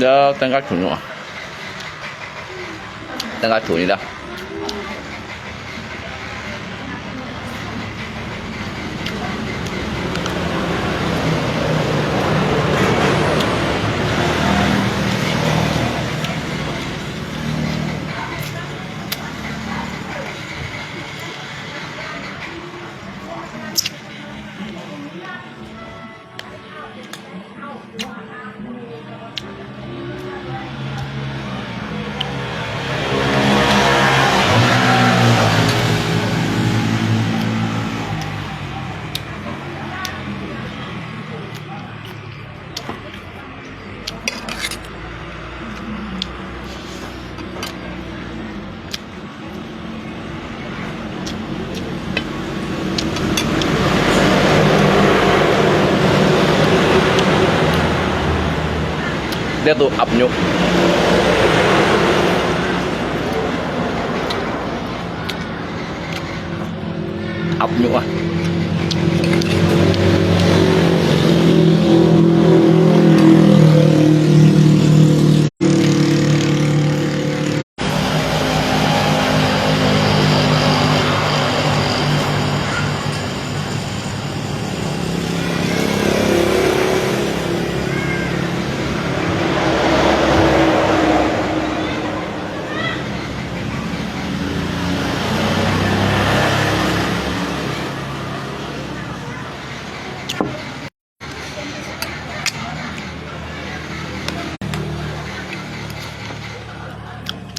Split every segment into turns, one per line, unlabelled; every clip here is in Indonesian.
Đó, tăng các chủ nữa. Tăng các chủ như đó. Dia tuh apnyuk. Apnyuk ah.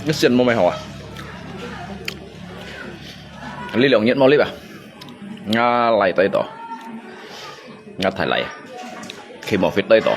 Cái xiên mua mày hỏi lý lượng nhất mau líp à nga lầy tay tổ nga thải lầy khi bỏ phía tay tổ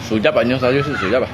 sujab aja saja sih sujab ah.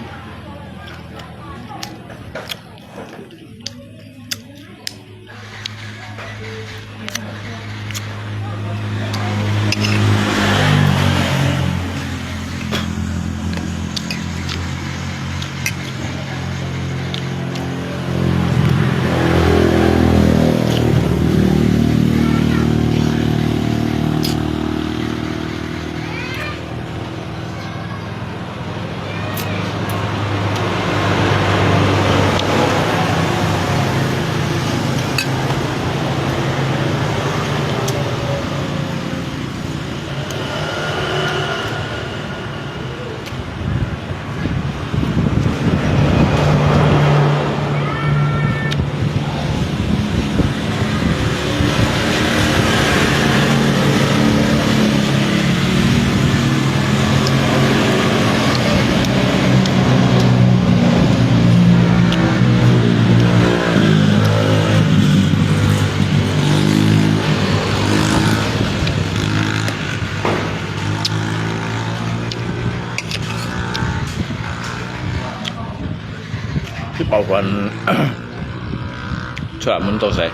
Bảo quản cho mình tôi sẽ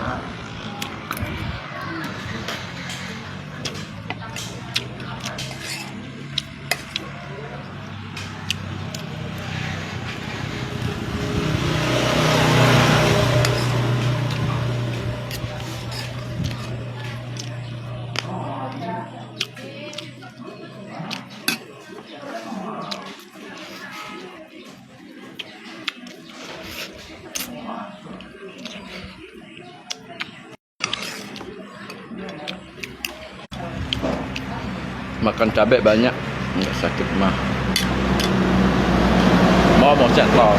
makan cabai banyak nggak sakit mah. Oh, mau chat lo.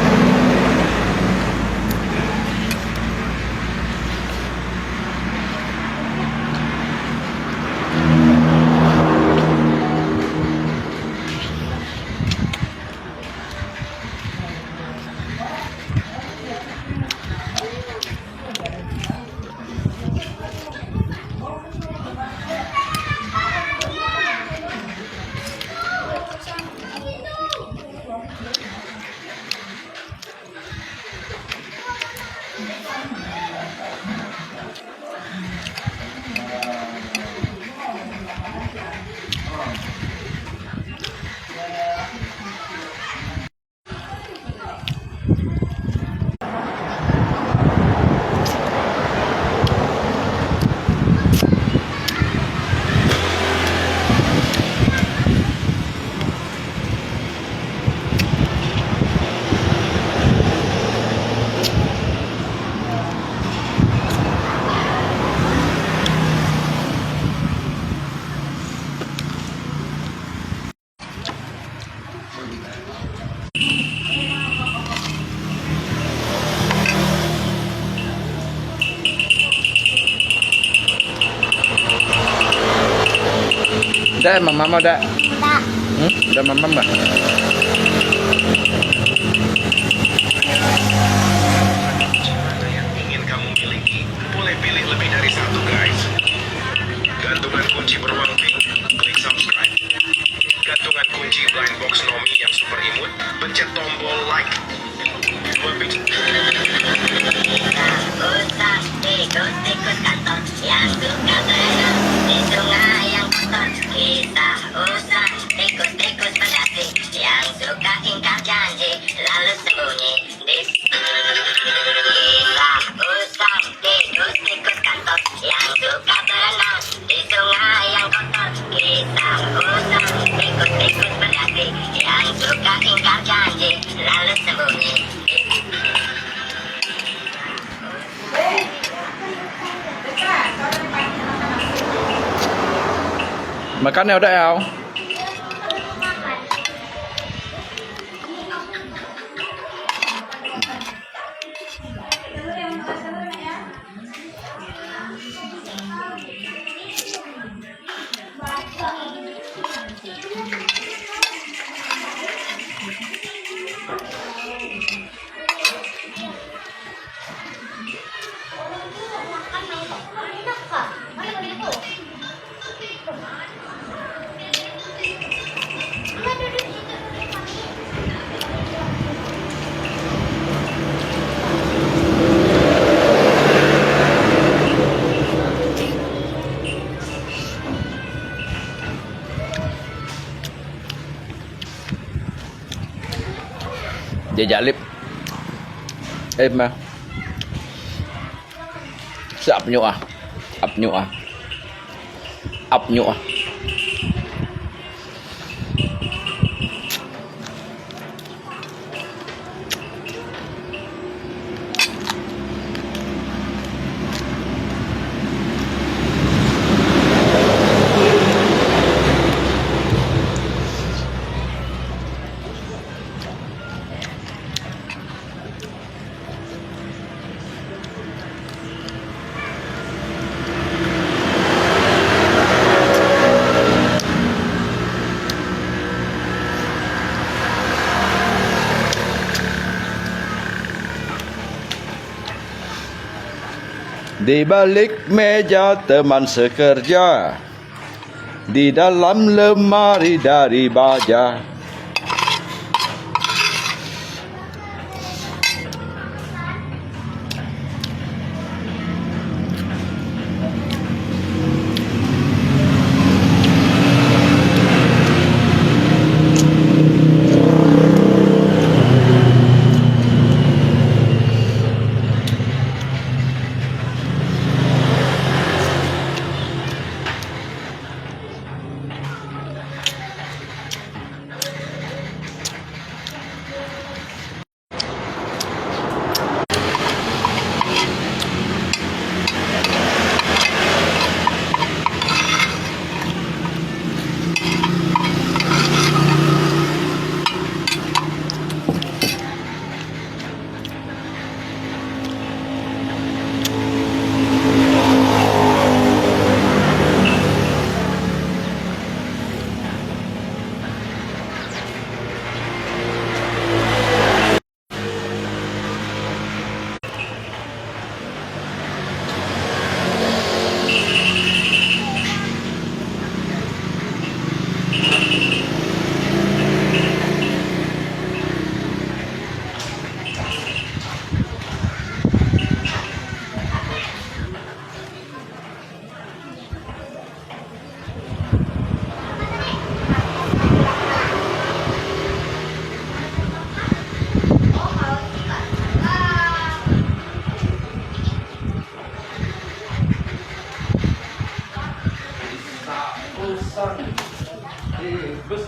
Udah, mama udah.
Udah.
Udah mama mbak.
Yang ingin kamu miliki, boleh pilih lebih dari satu guys. Gantungan kunci beruang pink, klik subscribe. Gantungan kunci blind box Nomi yang super imut, pencet tombol like. Lebih
Usah tikus-tikus kantor yang suka berenang di sungai yang kotor. Kita usah tikus-tikus pedasi yang suka ingkar janji lalu sembunyi di. Kita usah tikus-tikus kantor yang suka berenang di sungai yang kotor. Kita usah tikus-tikus pedasi yang suka ingkar janji lalu sembunyi.
Makannya udah ya. Dia jalip. Mà Sạp nhụ à? Ập nhụ à? Ập nhụ à? Di balik meja teman sekerja, di dalam lemari dari baja.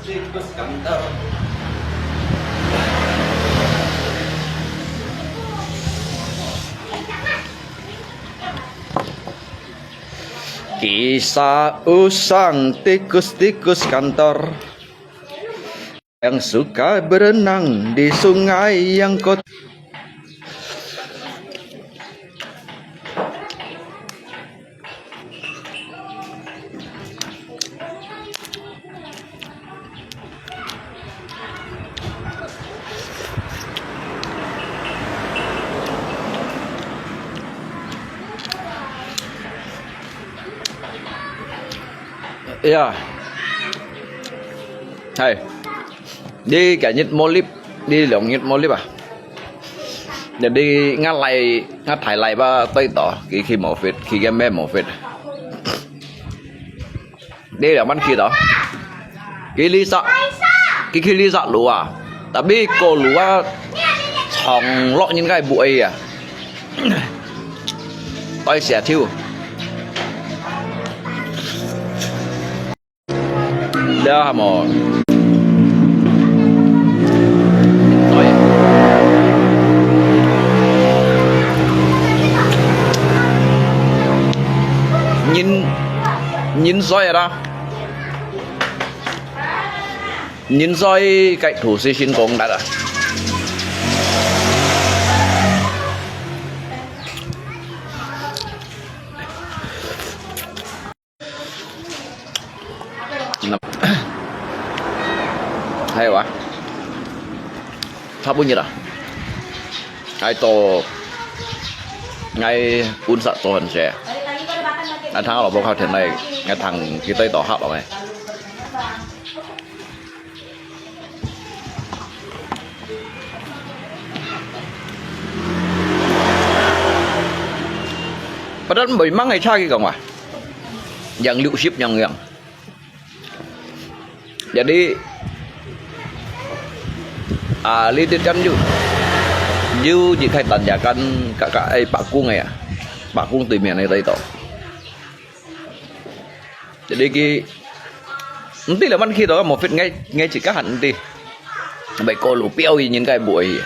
tikus kantor. Kisah usang tikus-tikus kantor yang suka berenang di sungai yang kotor. Ya, hai, đi cả nhịp mô líp, đi lượng nhịp mô líp à? Giờ đi ngắt thải lại ba tay tỏ khi mổ phết, khi game bé mổ phết. Đây là bắn khi đó, cái lý sợ, cái khi lý sợ lúa à? Tapi cô lúa thòng lọ những cái bụi à? Tôi sẽ thiêu. Dah mau. Oi. Nhìn soi ra. Nhìn soi cạnh thủ sĩ xin công đã. Hay quá. Tháp bao nhiêu đó? Ngay to ngay un sạ to hơn xe. Anh thằng là bao khao thiền này, ngay thằng cái tay tỏ hấp ở này. Padahal memang ngày cha gitu mah. Yang liu ship yang. Jadi lihatkan you jika tanyakan kakak Pak Kung ya, Pak Kung từ miền này tới tổ. Jadi nanti là ban khi đó một phút ngay chỉ các hẳn đi, vậy cô lũ piao gì những cái buổi,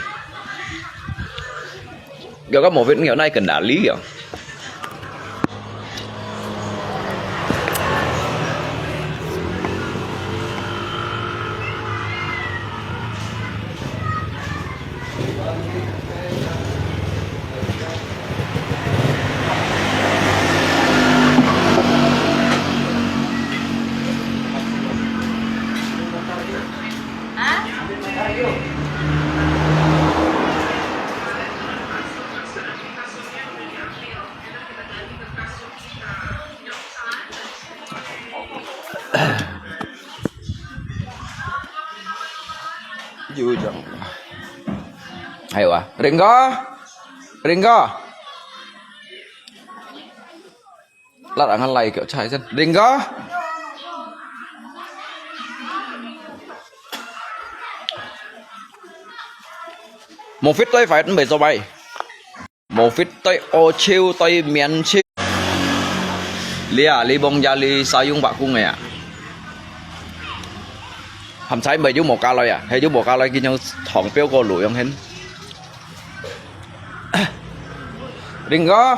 giờ có một phút ngày nay cần đả lý kiểu. Vui chẳng. Hay quá. Ringo. Lát ăn lầy kiểu trái dân. Ringo. Một phít tới phải đến bể cho bay. Một phít tới ô chiêu tới miền chiêu. Li bông gia li sao dung bạc cung này à? Hầm trái mày chú một ca lôi à? Hay chú một ca lôi kia nhau thòng béo cô lụi không hết. Ringo.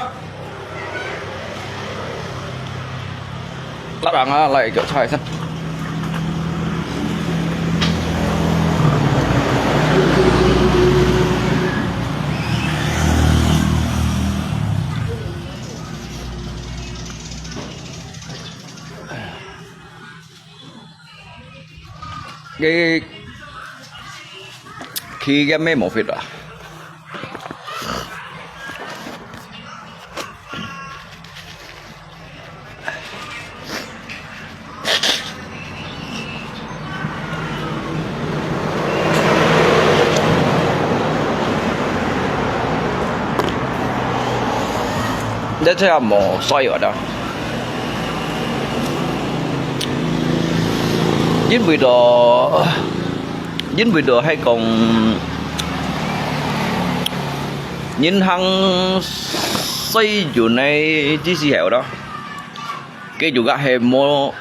Lát ăn lại kiểu trái thân. Cái khi game mấy một việc à để cho mỏ xoay ở đâu dính video hay còn nhìn hăng xây chỗ này chỉ xì hẻo đó cái chỗ gã hè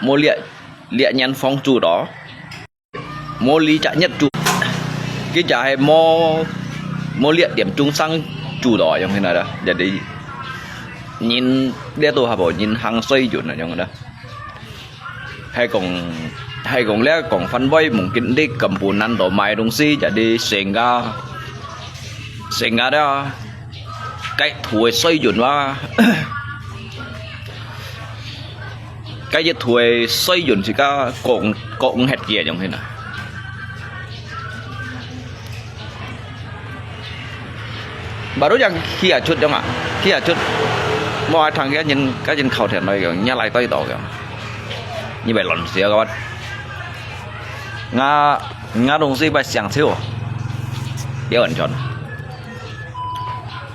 mua liệt lịa nhân phong chủ đó mô lý trả nhất chủ cái trả hay mô lịa điểm trung sang chủ đó trong thế này đó để đi nhìn để tôi học nhìn hàng xây chuẩn ở trong đó hay còn lẽ còn phân vây mungkin đi cầm bùn ăn đồ mài đông si jadi sehingga đó cái thuê xây dựngว่าcái gì thuê xây dựng thì có cộng hết kia giống thế này bà đối rằng khi ở chút giống ạ khi ở chút mọi thằng cái nhìn khẩu thiệt này kiểu nhà lại tay tổ kiểu như vậy lần xíu các bạn nga đồng si bài sáng thiếu điều ẩn chọn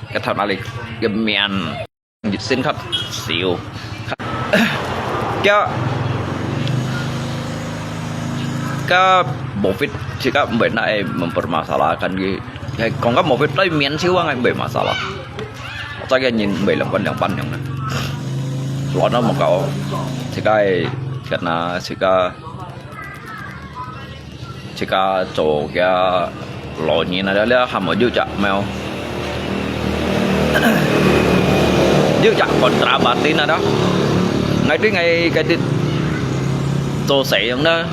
cái thằng này cái miền dịch sinh khắp xíu cái bộ phim chỉ có bên này mempermasalahkan cái còn có một phim tới miền xíu ngay bề masalah cho cái nhìn bề làm quan trọng ban trong này lo nó một cậu thì cái là chỉ có chỗ cái lò nhìn này đó hàm ở dưới chợ mèo dưới chợ còn trả bát tin đó ngay cái tôi sẽ giống đó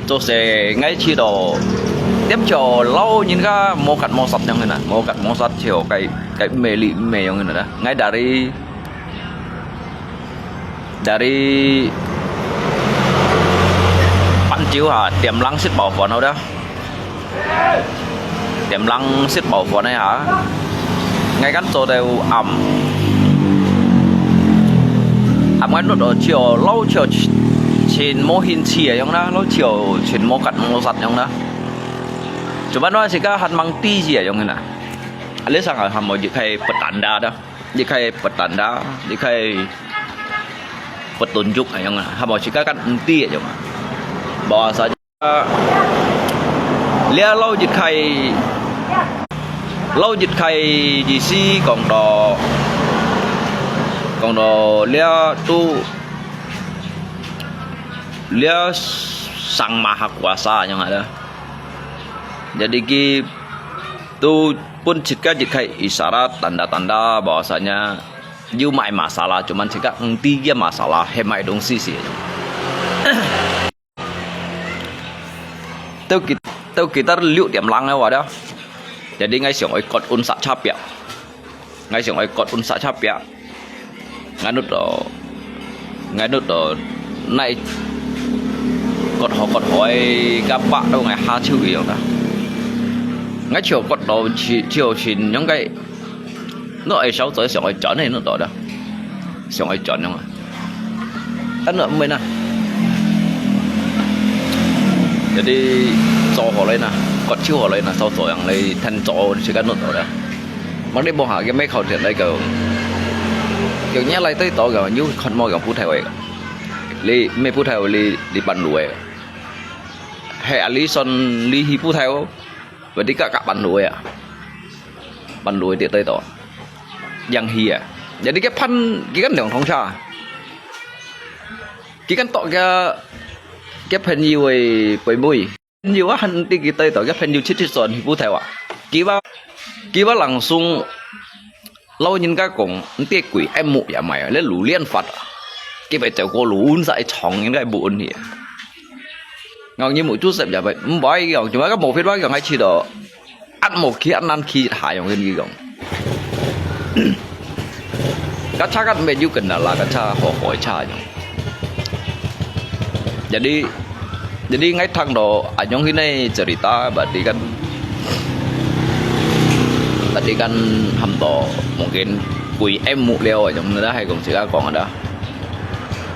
tôi sẽ ngay chi đồ tiếp cho lâu nhìn cái mô cắt mô sắt như thế này mô cắt mô sắt chiều cái mê lị mê như thế này đó ngay dari bạn chiếu hả tiềm năng xích bảo vợ nào đó tiềm năng xích bảo vợ này hả ngay cắn tôi đều ẩm ngay nút ở chiều lâu chiều trên mô hình chìa trong đó lâu chiều trên mô cắt mô sắt trong đó chúng ta nói thì cái hạt măng ti gì ở trong này nè lấy sang ở hàm một gì khai petanda đó gì khai petanda gì khai petunjuk ở trong này hàm một chỉ cái ti ở trong này bỏ sao lia lâu dịch khai gì si còn đó lia sang maha kuasa yang ada jadi tu pun jika isyarat tanda-tanda bahwasanya you mai masalah cuman jika tiga masalah hemai dong sisi kita liu điểm lăng đâu đó jadi ngay siang ikut unsa capek ngay siang ikut unsa capek nganut do naik cột hỏi các bạn đâu ngày 2 triệu rồi đó ngay chiều cột đầu chiều chín những cái nó ấy 6 giờ xong rồi chọn này nó đó đó xong rồi chọn không à nữa mới nè jadi cho họ lên nè cột chiều họ lên nè sau rồi ăn lấy thành cho chỉ cái nó đó mà đi bộ hạ cái mấy khẩu tiền đây kiểu nhớ lại tới tổ kiểu như con mồi kiểu phút theo ấy li mấy phút theo li bàn đuổi hệ lý son li hi phút theo vậy đi cả bàn đuổi à bàn đuổi tiệt tới tổ yang hi à jadi cái kan đường thông cha cái kan tổ cái phần nhiều ấy bởi mùi nhiều quá hắn đi cái tới tổ cái phần nhiều chít son hi phút theo à kí vào lăng sung lâu nhìn cái cùng tiệt quỷ em mụ ya mày lấy lũ liên phật cái bài tiểu cô lũ dạy chồng những cái buồn gì ngon như một chút xẹp vậy không bói gần chúng ta có một phía đó gần hay chỉ đó ăn một khi ăn khi hại giống cái gì gần các cha các mẹ yêu cần là các cha họ hỏi cha nhung jadi ngay thằng đó ở trong cái này cerita berarti kan hầm tổ mungkin quỷ em mụ leo ở trong đó hay còn chỉ còn ở đó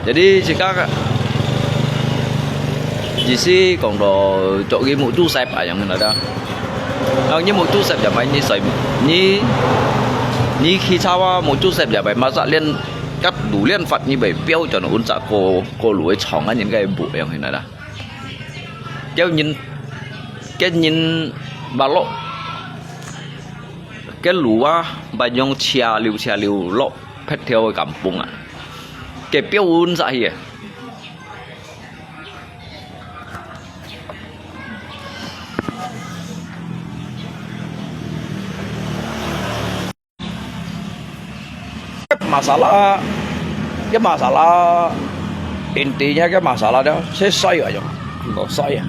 jadi jika si còn đồ chỗ cái mũ chú xẹp ở trong đó như một chú xẹp giả mày như sợi như khi sao một chú xẹp giả mày mà dạ liên cắt đủ liên phật như vậy béo cho nó uốn dạ cô lúa chỏng á những cái bụi ở trong này đó cái nhìn bà lộ cái lúa bà nhung chia liu lộ phết theo kampung à cái béo uốn dạ gì masalah intinya cái masalah đó sẽ xoay ở trong có xoay à.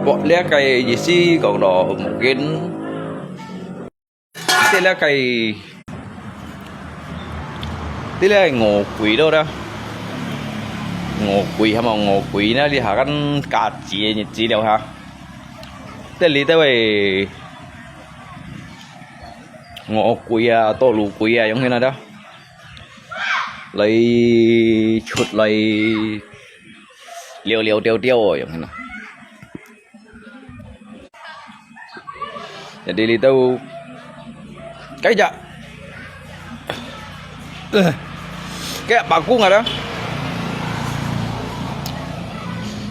Bọn lẽ cái gì xí còn đó một cái thế là cái thế là ngô quỷ đâu đó ngô quỷ hay mà ngô quỷ nó đi hạ cái cá chỉ đâu ha thế lý tới về ngô quỷ à tô lù quỷ à giống như này đó lấy chuột lấy liều tiêu rồi giống như này để đi đâu cái dạ cái bà cung rồi đó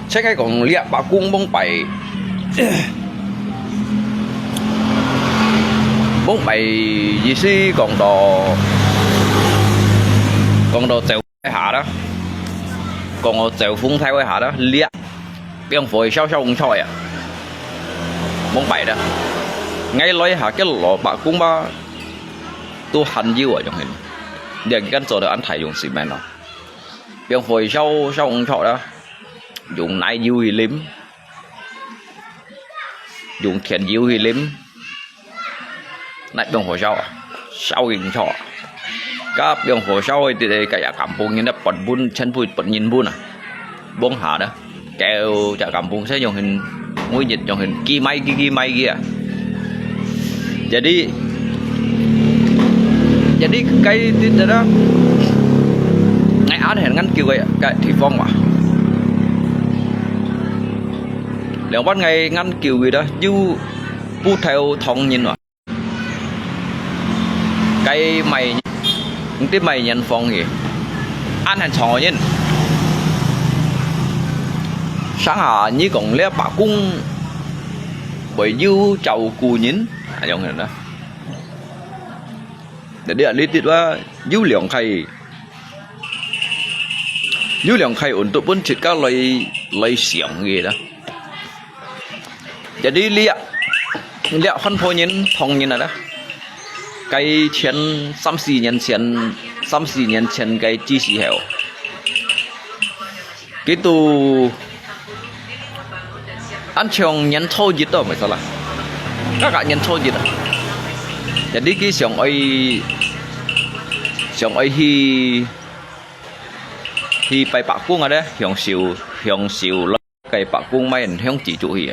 chắc cái còn liệp bà cung bông bảy gì xí còn đồ chèo cái hạ đó còn đồ chèo phun theo cái hạ đó liệp biếng phổi sao ông chọi à bông bảy đó ngay lấy hạ cái lọ bà cung ba tôi hành dư ở trong hình để cái chỗ đó anh thấy dùng xi men nó biếng phổi sao ông chọi đó dùng nai dư thì lim dùng thiền dư thì lim nãy biếng phổi sau hình chọi các biếng phổi sau thì cái cảm bùng như nó bật bún chân bụi bật nhìn bún à bông hạ đó kêu chả cảm bùng sẽ dùng hình mũi dịch dùng hình kia may kia jadi cái tin đó ngày án hẹn ngắn kêu cái thì phong mà liệu bắt ngày ngắn kêu gì đó du bu theo thông nhìn mà cái mày tiếp mày nhận phong gì ăn hẹn trò nhìn sáng hạ như còn lẽ bà cung bởi du chầu cù nhín giống như đó để đi lý tiếtว่ายูเหลียงไข่untuk pun jika lay xiang gì đó jadi lihat phân phối nhìn thong nhìn đó cái tiền 3-4 年前cái chi xì heo cái tu anh chồng nhận thâu gì đó mới sao là các bạn nhận thâu gì đó jadi cái xong ấy hi bay bạc cung ở đây hiong siêu cái bạc cung mấy anh hiong chỉ chủ hi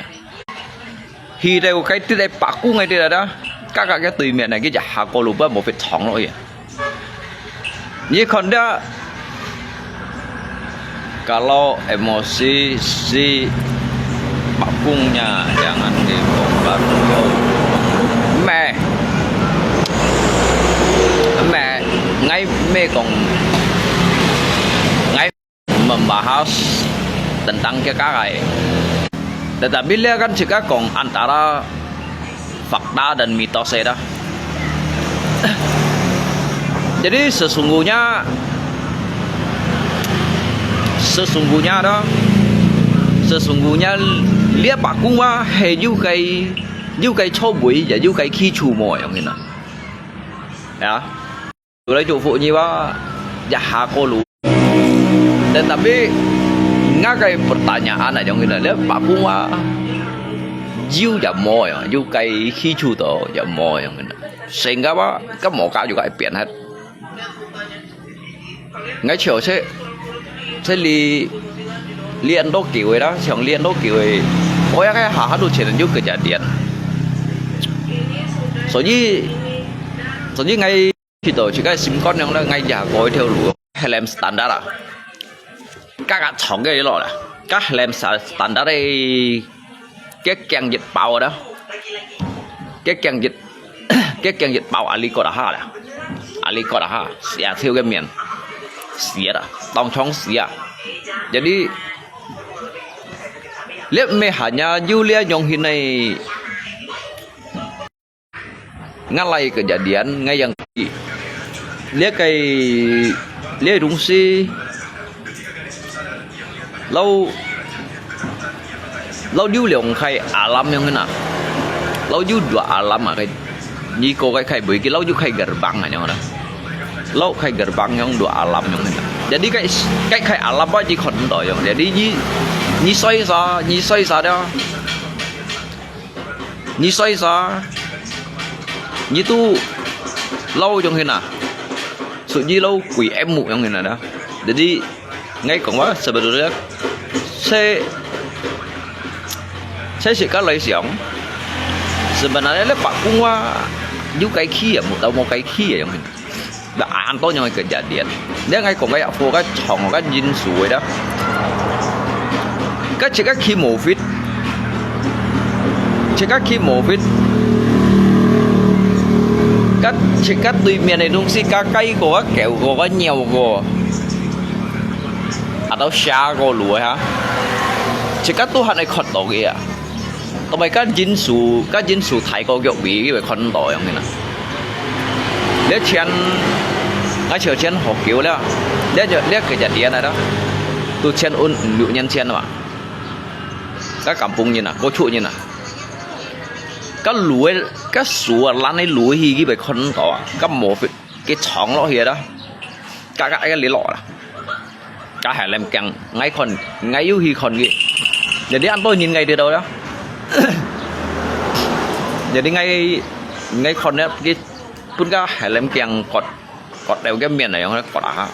hi đây cái tí đây bạc cung này đây đó các cái tùy miệng này cái giả hạ cô lục một vết thòng rồi như còn đó kalau emosi si bạc cung-nya jangan dibongkar mẹ còn ngay membahas tentang KKI tetapi lihat kan jika kong antara fakta dan mitos dah jadi sesungguhnya lihat Pak Cung á hay du cây cho bụi và du cây khi chủ mồi ông nhìn nè tôi lấy chủ phụ như ba ya cô lũ tetapi ngakai pertanyaan aja yang lihat Pak Cung á du và mồi du cây khi chủ tổ và mồi ông nhìn sehingga ba các mỏ cá juga biển hết ngay chiều sẽ liên đô kiểu ấy đó chẳng liên đô kiểu ấy ôi cái hạ đồ chuyện giúp cái trả tiền số như ngay khi tổ chỉ cái sim con nhau là ngay giả gói theo lúa Helm standard à các bạn chọn cái đó là các Helm standard đây cái càng dịch bào đó cái càng dịch bào Ali có đã ha sẽ theo cái miền xía đó tông chong xía jadi lihat hanya Julia Nyong ini ngalai kejadian ngay yang lihat đúng si lâu Lau diu liang kai alam yang kena. Lau diu dua alam ah kai. Ni ko kai bui ki lau diu kai gerbang ah yang ada. Lau kai gerbang yang dua alam yang kena. Jadi kai alam apa ji kon do yang. Jadi ni soi sa dia. Ni soi sa. Ni tu lau yang kena. Sự di lâu quỷ em mụ trong người này đó. Jadi ngay còn quá sebenarnya saya suka lấy xiong. Sebenarnya Pak Kumwa juga kayak kia, mau kayak kia yang ini. Đã anto yang kejadian. Dia ngay còn cái apple cái chong cái jin suối đó. Cái chỉ cái khi mổ fit. Chỉ cái khi mổ fit. Các chỉ các tùy miền này đúng xí cá cây của các kẹo của các nhiều của đâu xa của lúa hả chỉ các tu hành này khẩn tổ kìa tụi mày các dính số thái có kiểu bị cái khẩn tổ như này để chen ngay chiều chen học kiểu đó để cái giật điện này đó tu chen ôn lựu nhân chen mà các cảm phung như nào có trụ như nào cái lúa cái số lan ấy lúa hi cái bị khẩn tổ cái mổ cái chóng nó hier đó cái lý lọ là cả hải làm càng ngay yêu hi còn gì jadi anh tôi nhìn ngay từ đâu đó jadi ngay còn đấy cái pun cái hải làm càng cọt đều cái miền này không cọt à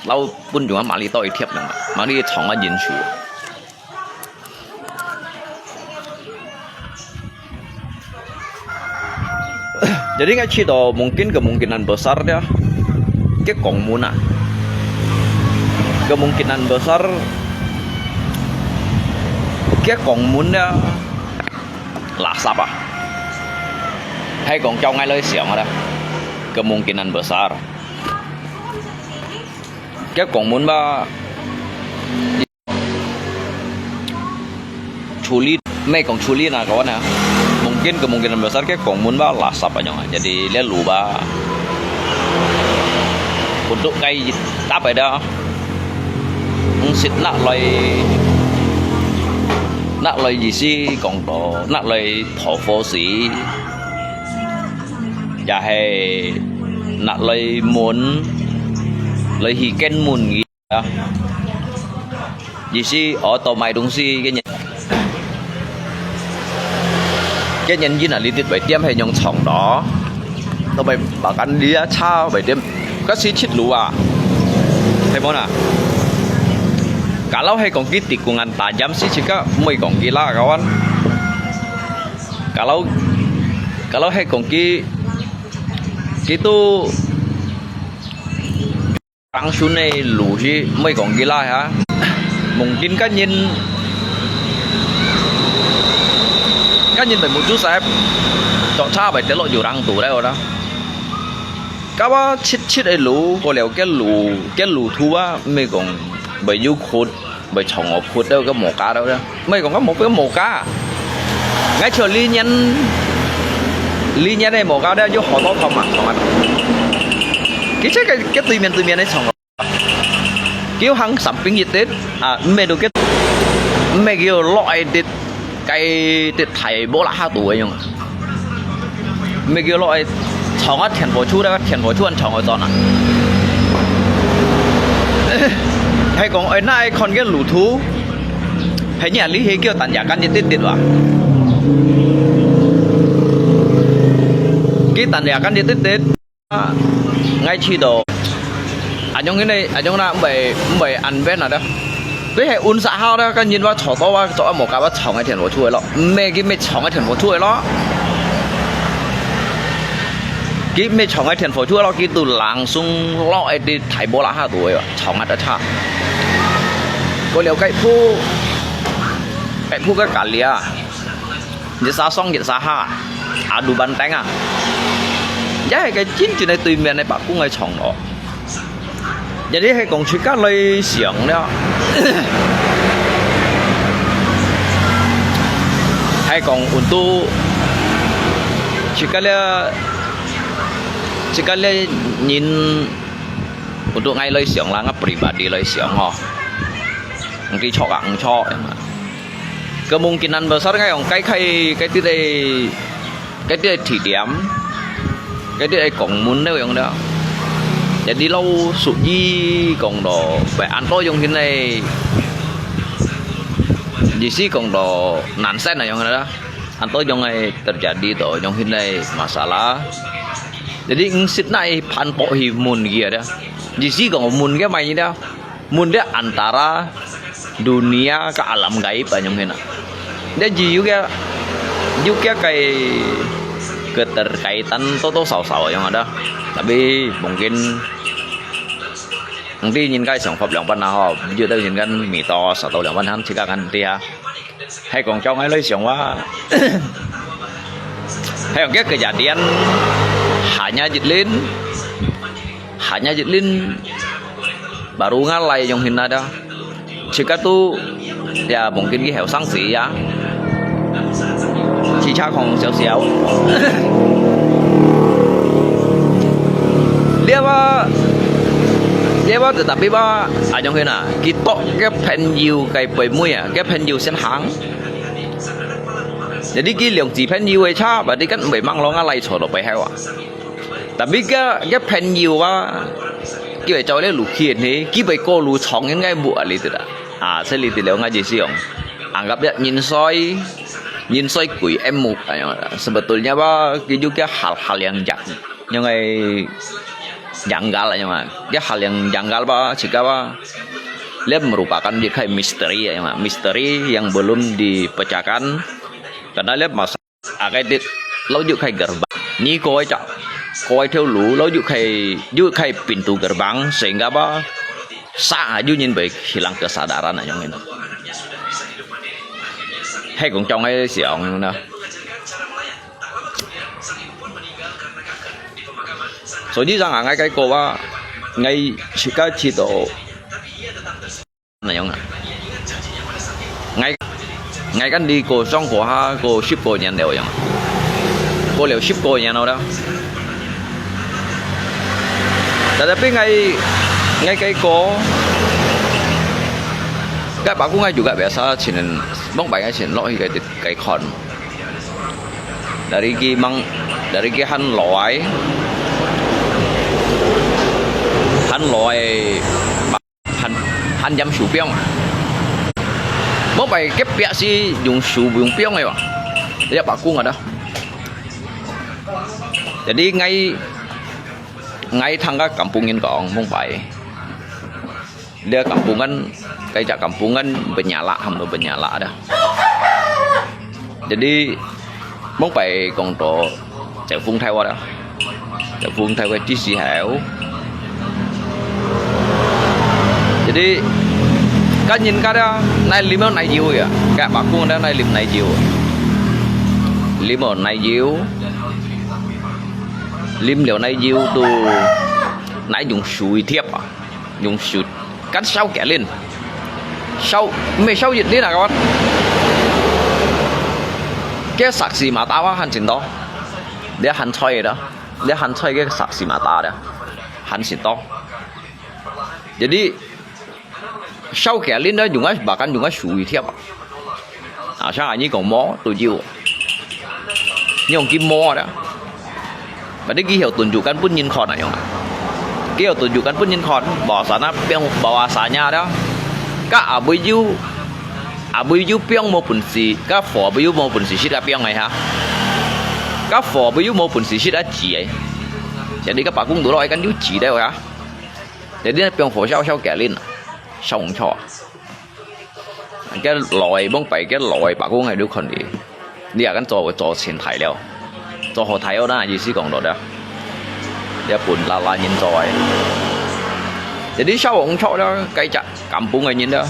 lâu pun chúng mà đi tôi thiệp này mà đi chóng ở nhìn xuống jadi nggak sih toh kemungkinan besar dia ke komuna kemungkinan besar cái komuna là sắp à hay còn trong ngay lời xiong ở đây kemungkinan besar cái komuna chuli mấy còn chuli nào có nè kemungkinan besar kayak komun ba lasap aja jadi dia lupa untuk kayak apa dah sit nak loi gì si còn đó nak loi thọ phô sĩ ya hay nak loi muốn loi hi ken muốn gì đó gì si ở tàu mày đúng si cái nhân viên là liên tiếp 7 tiêm hay nhông chồng đó nó bị bảo ăn đi cha 7 tiêm các sĩ chít lú à thấy không nào cả lâu hay còn kí tiệc của ngành tài giám sĩ chỉ có mấy còn kí lá các anh cả lâu hay còn kí tu tăng xuống này lú gì mấy còn kí lá hả mungkin kan nhìn phải một chút xem chọn cha phải tiết lộ nhiều răng tủ đây rồi đó các bác chít ấy lú có lẽ cái lú thu á mấy còn bởi du khốt bởi chồng ở khốt đâu có mổ cá đâu đó mấy còn có một cái mổ cá ngay chờ ly nhân này mổ cá đây vô họ to không mà cái tùy miền đấy chồng kiểu hăng sắm pin nhiệt tết à mấy đồ cái mấy kiểu loại tết cái tết thầy bố là 2 tuổi nhưng mấy kiểu loại chồng á thiền vô chú đấy thiền vô chú ăn chồng ở toàn à hay còn ở nay còn cái lũ thú hay nhà lý hay kiểu tàn giả căn tết tết vào cái tàn giả căn tết ngay chi đồ anh trong cái này anh trong nào cũng bày ăn bên nào đó cái hệ un xã hao đó cái nhìn vào chó to vào chó một cái vào chồng cái thiền vô chui đó mẹ cái mẹ chồng cái thiền vô chui đó cái mẹ chồng cái thiền vô chui đó cái từ làng xuống lo đi thải bố là 2 tuổi rồi chồng cái đó cha có liệu cái phu cái cả lia như sao xong như sao ha à đủ bàn tay à giá cái chín chuyện này tùy miền này bác cũng ngay chồng đó jadi hay còn chỉ các lời xiong đó hay còn untuk chỉ cái nhìn untuk ngay lời xiong là ngap pribadi lời xiong ho nanti cho em mà kemungkinan besar cái tiết thí điểm cái tiết còn muốn đâu yang đó jadi lâu sụt gì còn đó phải ăn tối trong cái này gì sih còn đó nạn sen này yang đó ăn tối trong này terjadi đó trong cái này masalah jadi sit naik pan pohi mun gitu dah di sini kalau mun ke main dah mun dia antara dunia ke alam gaib banyak hena dia juga kayak keterkaitan toto sawsaw yang ada tapi mungkin nanti nhìn cái sản phẩm lượng văn nào chưa tới nhìn cái mì to sầu lượng văn hắn chỉ cả ăn tia hay còn trong ấy lấy sản quá hay còn cái kejadian hanya Jitlin baru ngalai yang hina dah jika tu ya mungkin cái hẻo sang xỉ ya chỉ cha không xéo xéo dia tetapi yang hina kita cái penyu cái bầy muối cái penyu sen hang jadi cái lượng chỉ penyu ấy cha và đi cắt bầy mang lo ngalai sổ được bầy heo tapi cái penyu cái cho lấy lũ khiên thế cái bầy cô lũ chong những cái bụa lì từ đó sẽ lì từ liệu ngay gì siêu anggap dia nhìn soi quỷ em mục sebetulnya cái juga hal-hal yang janggal ya dia hal yang janggal jika dia merupakan dia kayak misteri ya misteri yang belum dipecahkan karena dia masa cái lâu juga kayak gerbang ni coi theo lũ lâu juga kayak pintu gerbang sehingga sa nhìn baik hilang kesadaran yang ini hay còn trong cái siang nữa所以rằng ngay cái cô ngay chỉ độ này không ngay cái đi cô trong cô ship cô nhận đều vậy cô liệu ship cô nhận đâu đó tapi ngay cái cô các bạn cũng ngay juga biasa cinin bang banyak cinin loi cái kon dari cái han loi han jam shu piong bang bay cái pia si dùng piong này dia bạn cũng ở đó jadi ngay thang các kampungin còn bang bay dia kampungan kayak kampungan benyala hampir benyala dah jadi mong phải còn tổ chạy phun theo đó chạy phun theo cái chiếc xe hẻo jadi các nhìn cái đó này lim này nhiều à các bạn cũng đã này lim này nhiều lim liều này nhiều tu nãy dùng sủi thiếp dùng sủi cắt sau kẻ lên sau dịch lý nào các bạn cái sạc xì mà tao hắn xin to để hắn chơi đó để hắn chơi cái sạc xì mà tao đó hắn xin to jadi sau kẻ lên đó dùng bahkan dùng sủi thiếp sao anh ấy còn mó tôi chịu nhưng cái mó đó và cái hiểu tunjukkan pun nhìn khòn này không cái hiểu tunjukkan pun nhìn khòn bỏ sana bahwasanya đó các abuyu piong maupun si các phò abuyu maupun si sida piong này ha các phò abuyu maupun si sida chỉ jadi các bạn cũng đủ loại kan điếu chỉ đây rồi ha jadi piong phò sau kẻ lên sau không cho cái loại bông bảy cái loại bạn cũng hay điếu khẩn đi đi à cái做前台了做後台đó意思講到的dia pun lala nhìn rồi jadi sau ông cho đó cây chặt kampung này nhìn đó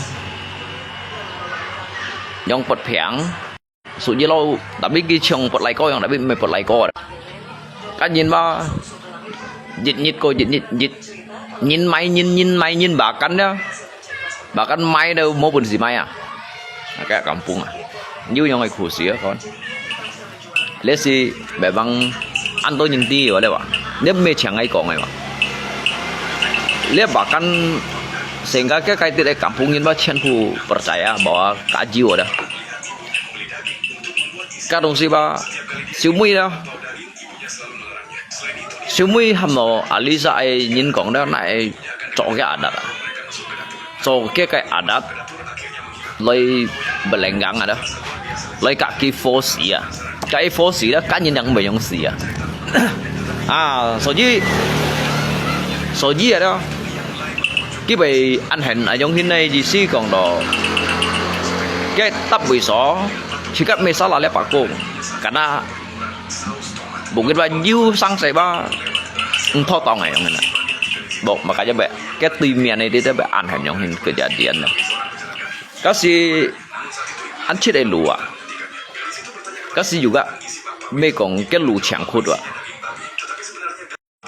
yang pet piang sụt như lâu tapi cái chồng pet lại coi yang tapi mày pet lại coi cái nhìn mà dịch nhìn mày nhìn bà cắn mày đâu mau buồn gì mày cái kampung như yang ngày khổ xía con lấy si bè băng ăn tôi nhìn ti rồi đấy bạn nếu mê chẳng ai còn này mà nếu bahkan sehingga kayak tidak kampung ini bah cian pu percaya bahwa kaji ada các đồng chí ba siêu mui đó siêu mui hầm nó ali sai nhìn còn đó này cho cái adat cho cái adat lấy bật lệnh găng à đó lấy cả cái phố xí à cái phố xí đó cá nhân đang bị用xí à số gì ở đó cái bị anh hẹn ở trong hình này gì xí còn đó cái tấp bị xó chỉ các mấy sao là lấy bạc cô karena mungkin baju sang saya ba thọ tòng này yang này bộ makanya be cái timnya này dia be aneh yang hin kejadian kasih anh chết đây lùa kasih juga mấy con cái lù chẳng khôn vậy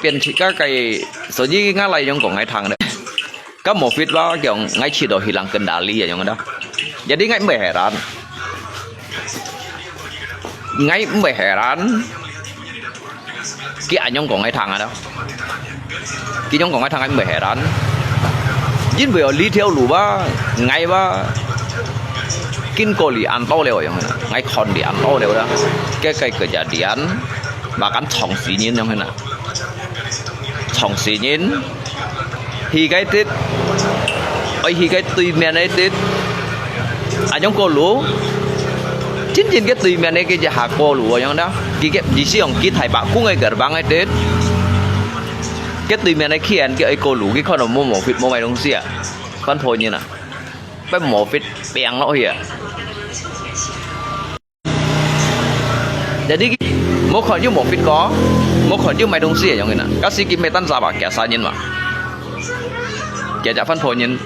biến chỉ các cái số gì ngay lại yang còn ngay thằng đấy các một vít ba kiểu ngay chỉ đồ hilang kendali ya yang đó jadi ngay mày heran ngay mày heran cái anh nhóm còn ngay thằng ở đó cái nhóm còn ngay thằng anh mày heran chính vì ở lý theo lù ba ngay ba kinh cô li ăn to leo yang ngay con li ăn to leo đó cái kejadian bahkan chong xí nhiên yang này chong xí nhiên thì cái tết ấy thì cái tùy miền ấy tết anh nhóm cô lú chính cái tùy miền ấy cái gì hạ cô lú yang đó cái gì xí ông cái thầy bạc cũng ngay gần bang ấy tết cái tùy miền ấy khi anh cái ấy cô lú cái con nó mua vịt mua mày đông xí à con thôi như nào phải mua vịt bèn nó hiểu jadi một khoản như một vịt có một khoản như mày đông xí à yang này các sĩ kim mày tan ra bạc kẻ sai nhân mà kẻ trả phân phối nhân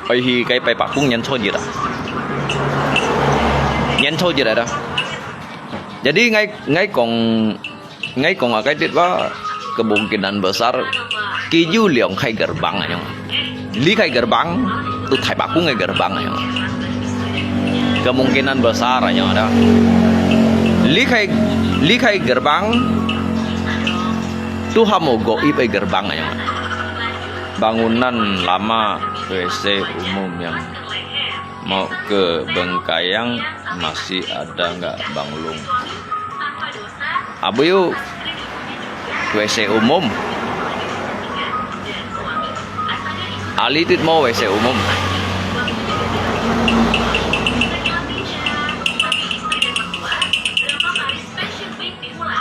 ấy thì cái bài bạc cũng nhân thôi gì đó nhân thôi gì đó jadi ngay còn ở cái tiết đó kemungkinan besar keju liang khai gerbang aja li khai gerbang tuh thai bak ngay gerbang aja kemungkinan besar aja ada li khai gerbang tuh hamu goib gerbang aja bangunan lama WC umum yang mau ke Bengkayang masih ada nggak Bang Lung? Abu yuk WC umum. Ali itu mau WC umum.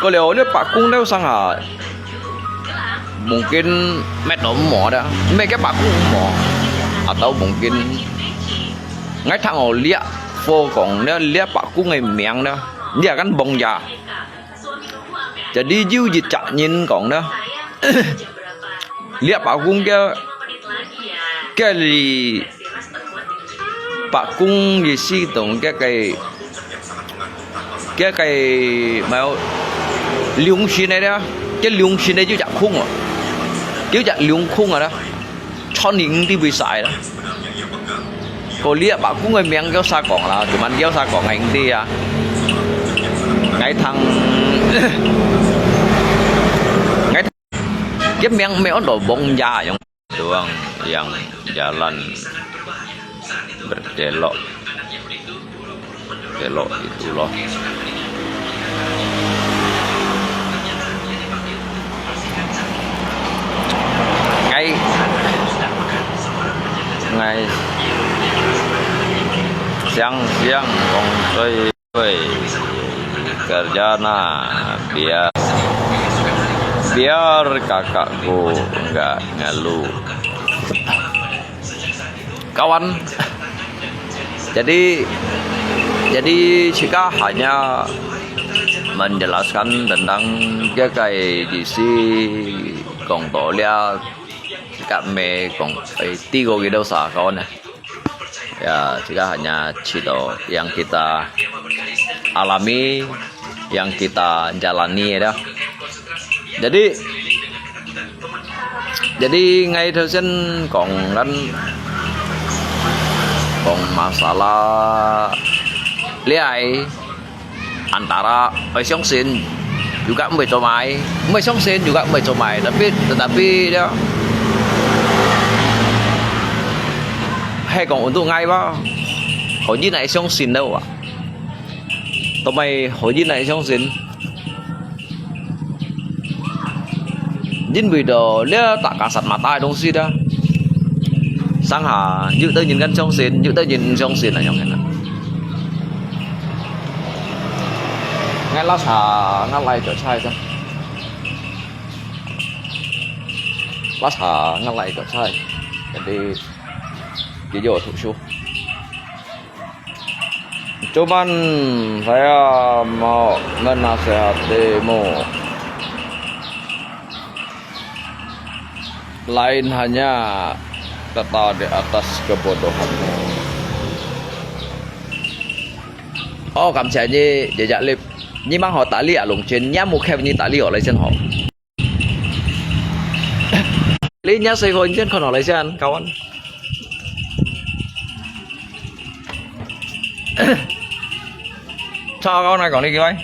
Kalau dia Pak Kung dia sangat mungkin met mỏ dah, mereka Pak Kung mỏ, atau mungkin ngay thằng họ liếc phô còn nó liếc Pak Kung ngay miệng đó, dia kan bong ya. Jadi jiu dịch chặt nhìn còn đó, liếc Pak Kung cái gì Pak Kung gì si tổng cái mà liung xin này đó, cái liung xin này jiu chặt khung à. Kiểu chặt liung khung rồi đó cho những đi bị xài đó cô lia bảo cũng người miệng kéo xa còn là tụi mình kéo xa còn anh đi à cái thằng cái miệng méo đổ bông da yang doang yang jalan berkelok itu loh ngày siang con tôi kerja biar kakakku nggak ngeluh kawan jadi Cika hanya menjelaskan tentang cái DC còn tổ lia kami tiga gitu sah kawan ya Cika hanya cerita yang kita alami yang kita jalani ya jadi ngay theo sen còn masalah liai antara Songsin juga Mbak Comai Songsin juga Mbak Comai tetapi dia hay còn untuk ngay ba Hồi như này xong xin đâu ạ. Tụi mày hồi như này xong xin. Nhìn vì đó lẽ tạ cả sạch mà tai đông xí đó. Sang hà như tới nhìn gần xong xin, như tới nhìn xong xin là nhông này. Ngay lát hà ngay lại trở sai ra. Lát hà ngay lại trở sai. Jadi video thủ số. Cuman saya mau menasehatimu. Lain hanya kata di atas kebodohanmu. Oh, cảm thấy như vậy dạ liệp. Nhưng mà họ tả lý ở lùng trên nhá một khép như tả lý ở lại chân họ. Lý nhá xây vốn trên còn ở lại chân cao anh. Cho con này còn đi kìa anh.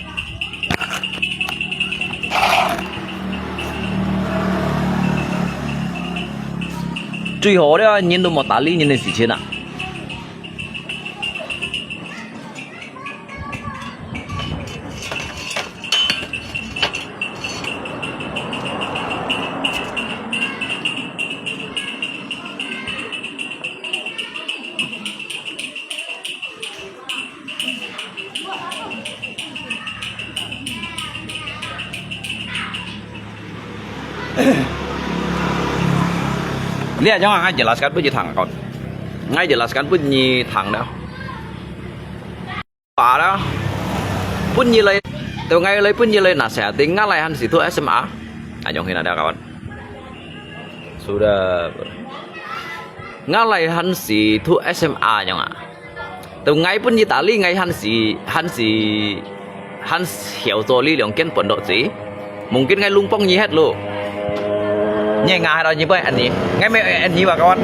Truy hổ đấy nhìn được một tả lý nhìn lên gì trên ạ. Lihat jangan ngay jelaskan bunyi thẳng còn ngay jelaskan bunyi thẳng đó apa đó bunyi lấy từ ngay lấy bunyi lấy nasihat tinggal layan situ SMA mungkin ada kawan sudah ngalayan situ SMA nhung ạ từ ngay bunyi tali ngay hắn hiểu rồi lý lượng kiến vận độ gì mungkin ngay lung pong nhi hết luôn nhẹ ngài rồi như vậy anh nhỉ ngay mấy anh nhỉ bà con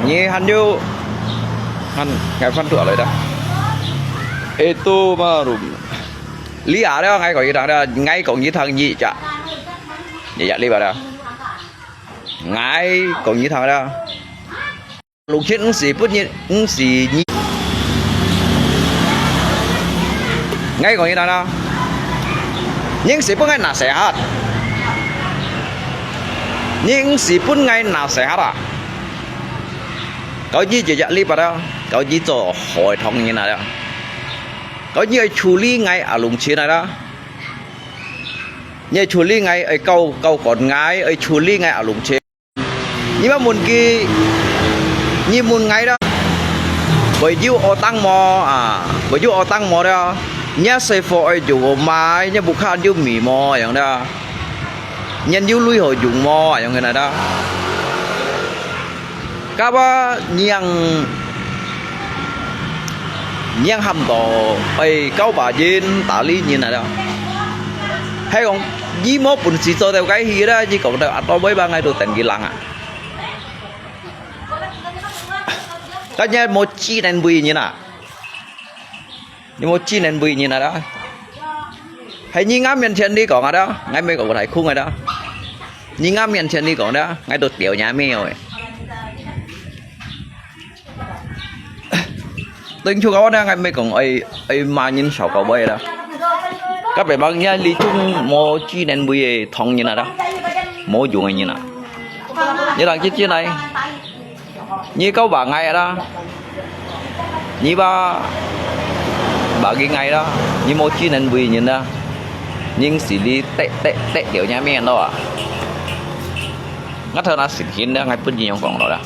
Nhi han như han ngài phân tựa lại đó itu baru lihat đó ngay còn như thằng đó ngay còn như thằng gì chả vậy vậy đi vào đó ngay còn như thằng đó lục chết ứng gì bút như ứng gì ngay còn như thằng đó nhưng sĩ bút ngay nào sẽ hết nhưng sĩ bút ngay nào sẽ hết à có gì vậy đi vào đó có gì cho hỏi thông như này đó có như处lý ngay ở lùng chiến này đó như处lý ngay ở câu còn ngay ở处lý ngay ở lùng chiến nhưng mà muốn kia như muốn ngay đó bởi dù ở tăng mò bởi dù ở tăng mò đó nhớ xây phò ở dù mai nhớ buộc khăn dù mì mòอย่างđó nhân dù lui hồi dùng mòอย่างnày đó các bạn nhang hầm tổ ấy câu bà dên tả lý như này đâu hay không dí mốt bùn xì cho theo cái gì đó chỉ còn đâu ăn to mấy ba ngày đồ tiền gì lằng à Cái nhà mochi nên bùi như nào, nhưng mochi nên bùi như nào đó, hay như ngắm miền trên đi còn ở đó, ngay mấy cậu thấy khung ở đó, như ngắm miền trên đi còn đó, ngay đột tiểu nhà mèo ấy. Tính chú có đó ngay mấy cậu ấy mà nhìn sầu cậu bay đó, các bạn bằng nhà lý chung mochi nên bùi thong như nào đó, mô dùng như nào, như là chiếc này. Như câu bà ngay ở đó, như bà ghi ngay đó, như một chi nên vì nhìn đó, nhưng xử lý tệ tiểu nhà mẹ đó à, ngắt thơ là xử khiến đó ngay phân gì trong vòng đó đó,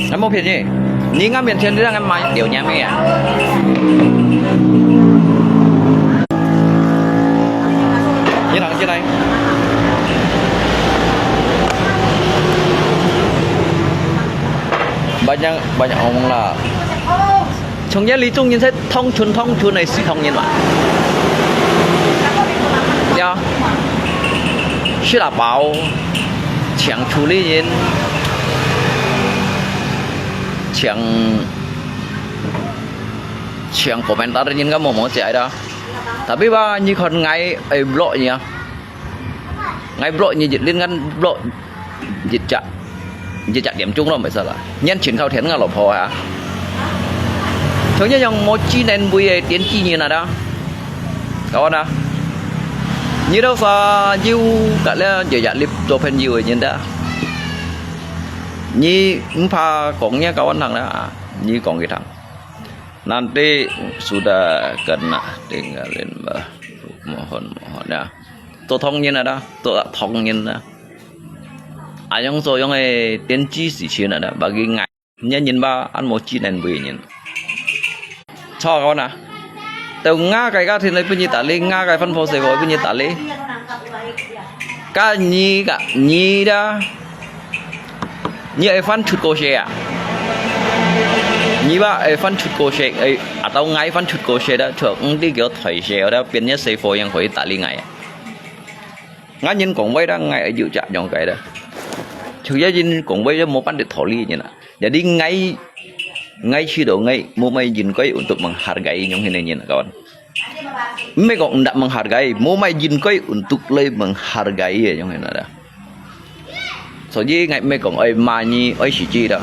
ngay một phiền gì, như ngay miền trên đó ngay mai tiểu nhà mẹ à, như là trên này. Banyak ngomong lah. Chongnya Lý Trung nhìn thấy thông chuồn này suy thông nhìn mà. Ya. Sư là bảo chẳng处理nhìn chẳng komentar nhìn kamu mau chạy đó. Tapi ba như còn ngay blog nhỉ. Ngay blog như dịch liên ngăn blog dịch chặt. Chỉ chặt điểm chung đó mới sao là nhân chuyển khảo thiến ngà lộc hồ hả? Thường như dòng một chi nên bùi tiến chi như nào đó, các bạn à? Như đâu phải nhiều cả là giờ dạy liệp cho phần nhiều như đó, như pha cũng như các bạn thằng đó, như còn cái thằng, nanti sudah kena tinggalin mohon ya, tôi thông như nào đó, tôi thông như nào. Yang so yang tiên tri sự chuyện là bagi ngài nhìn ba ăn một chi nên bùi nhìn cho các bạn à từ nga cái thì lấy bên như tả lý nga cái phân phối sẽ gọi bên như tả lý cái nhì đó như ai phân chút cổ xe à như ba ai phân chút cổ xe ai tao ngay phân chút cổ xe đó thường đi kiểu thầy xe đó bên như sẽ phối yang khỏi tả lý ngài ngài nhìn cũng vậy đó ngài ở dự trạng trong cái đó. Thực ra nhìn cũng bây giờ một bạn được thổi ly như nào, jadi ngay khi đó ngay mau mai nhìn coi untuk menghargai những hình như nào kawan, mấy còn tidak menghargai, mau mai nhìn coi untuk lấy menghargai những hình nào, soalnya ngay mấy còn ai mani ai sih đó,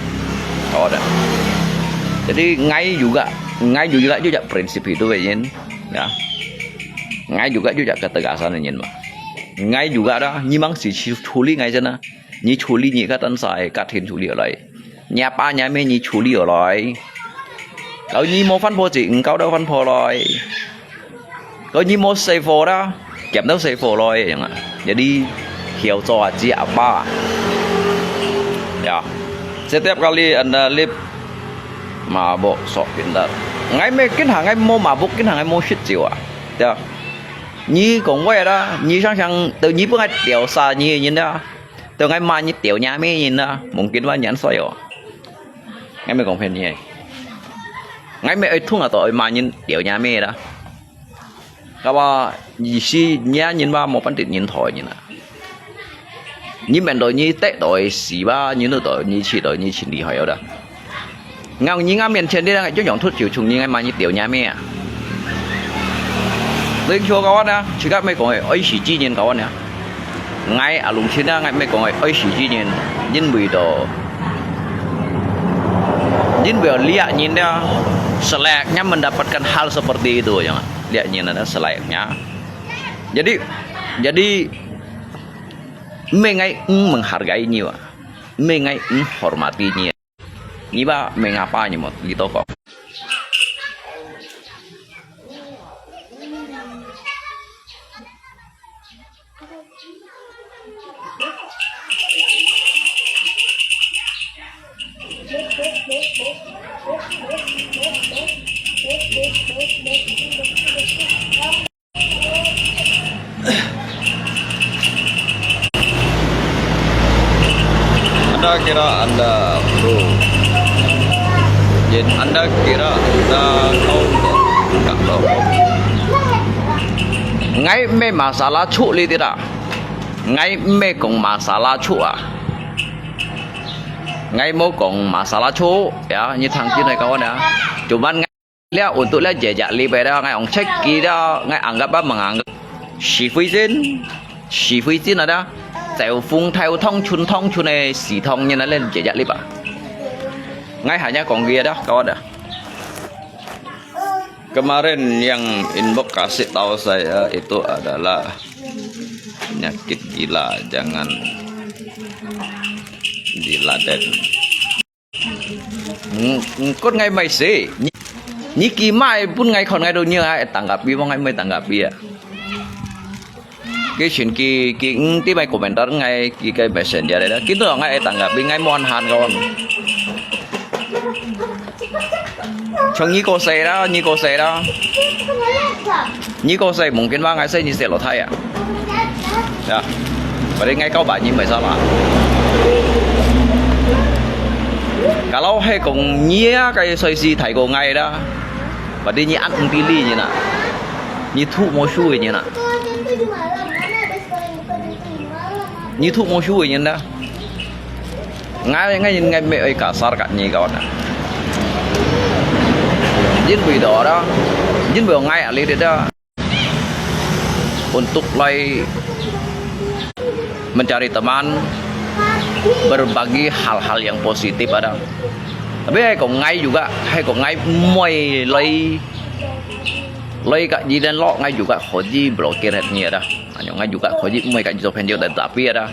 kawan, jadi ngay juga juga prinsip itu begini, ya, ngay juga ketegasan ini mah, ngay juga đó, nhưng mang sự处理ngay chân như处理như các tân sai các thiên处理ở lại nhà ba nhà mẹ như处理ở lại có như một phân phối gì có đâu phân phối rồi có như một xây phô đó kẹp đâu xây phô rồi chẳng hạn jadi hiểu cho chị apa ya setiap kali anda lip mabok sok pintar ngay mấy cái hàng ngay mua mabok cái hàng ngay mua shit chiều à ya như cũng vậy đó như sang tự nhiên bữa ngay tiểu xa như đó từ ngày mai như tiểu nhà mẹ nhìn đó mungkin là nhắn xoay rồi ngay mấy còn phèn như này ngay mấy ấy thung là tội mà nhìn tiểu nhà mẹ đó các bạn gì xí nhá nhìn ba một vấn đề nhìn thổi như nào như mình đội như tết đội xí ba như đội như chỉ đi hỏi đó ngang như ngang miền trên đây là cái nhóm thuốc chịu trùng như ngay mai như tiểu nhà mẹ lên cho các bạn đó chỉ các mấy còn ấy xí chi nhìn các bạn nè ngay ở lùng trên đó ngay mấy con ấy xí chi nhìn bì đồ nhìn bì lihat nhìn đó seleknya mendapatkan hal seperti itu jangan lihat nhìn ada seleknya jadi mengai menghargainya mengai menghormatinya ini ba mengapanya mau gitu kok Anda kira Anda bro, jadi Anda kira Anda tahu tak tahu? Ngay mấy masalah处理tidak, ngay mấy con masalah处啊。Ngay mau còn masalah cowok ya, như thằng kia này kawan ya. Cuman ngay untuk jejak libat dah, ngay orang cek kita, ngay anggap apa menganggap si Phi Jin ada, Tiểu Phong theo thông chun này xì thông như nó lên jejak libat. Ngay hanya còn dia dah kawan dah. Kemarin yang inbox kasih tahu saya itu adalah penyakit gila, jangan diladen. Cốt ngay mày xí Nhí kỳ mai pun ngay còn ngay đâu như ai tanggapi mau ngay mày tanggapi ya. Cái chuyện kỳ tí mày komentar ngay cái messenger đấy đó. Kita ngay tanggapi ngay mon han kawan. Trong nhí cô xe đó, nhí cô xe mungkin bang ngay xe nhí xe lo thay à. Ya. Berarti ngay kau banyak masalah. Kalau hay cùng nhía cái xoay xì thầy cô ngay đó, và đi như ăn pilih như nè, như thu mua suy như nè, như thu mua suy như đó, ngay mẹ ấy kasar cả nhỉ kawan. Jin bị đó, jin bị ngay ở đây đó, untuk mencari teman, berbagi hal-hal yang positif ada. Tapi hay còn ngay juga, hay còn ngay môi lay kajian lo ngay juga hoji blokir headnya ada. Hanya ngay juga hoji môi kajian penjel dan tapi ada.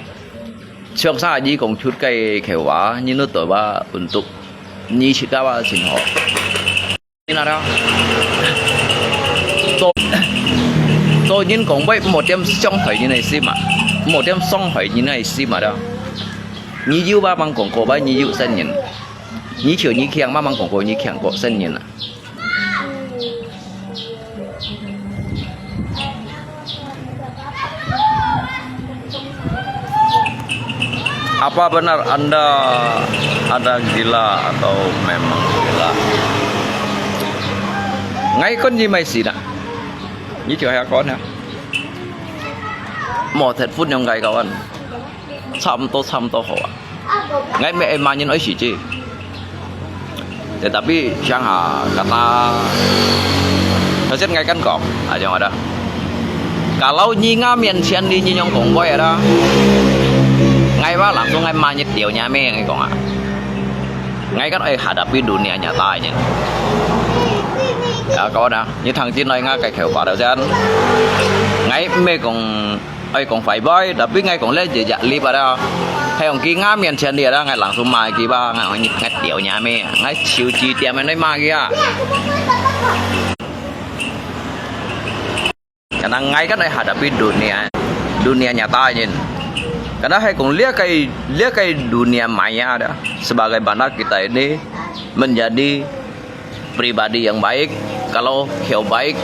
Siang saja còn chút cây kẹo như nó tuổi ba untuk nhi chỉ cả ba xin họ. Ini ada. Tôi nhìn còn vậy một trăm trong thời như này xí mà, một trăm song thời như này xí mà đâu. Như yêu ba mang còn cổ ba như yêu sinh nhìn, như chiều như khen ba mang còn cổ như khen cổ sinh nhìn à. Apa benar Anda gila atau memang gila? Ngay con gì mày xì nè, như chiều hai con nè, một thật phút yang ngay kawan. Sam to ho. Ngay mẹ em nhìn ấy sih. Tetapi jangan kata hasil ngay kan kok aja ada. Kalau nyinga mian sian di nyong kong boy ada. Ngay ba langsung ngay manyet điều nhà mẹ ngay kong. Ngay kan hadapi dunia nyata aja. Ya kawan ya, như thằng trên này ngay cái khéo quả đầu chân. Ngay mẹ còn phải boy, tapi ngay còn lên jejak lip ada. Hay ông kia ngam miền trên địa đó, ngay langsung mai kia ba, ngay tiểu nhà mẹ, ngay siêu chi tiệm này mai kia. Karena ngay kan hadapi dunia nyata nhìn. Karena hay còn lihat cái dunia maya ada. Sebagai banda kita ini menjadi pribadi yang baik. Kalau heel baik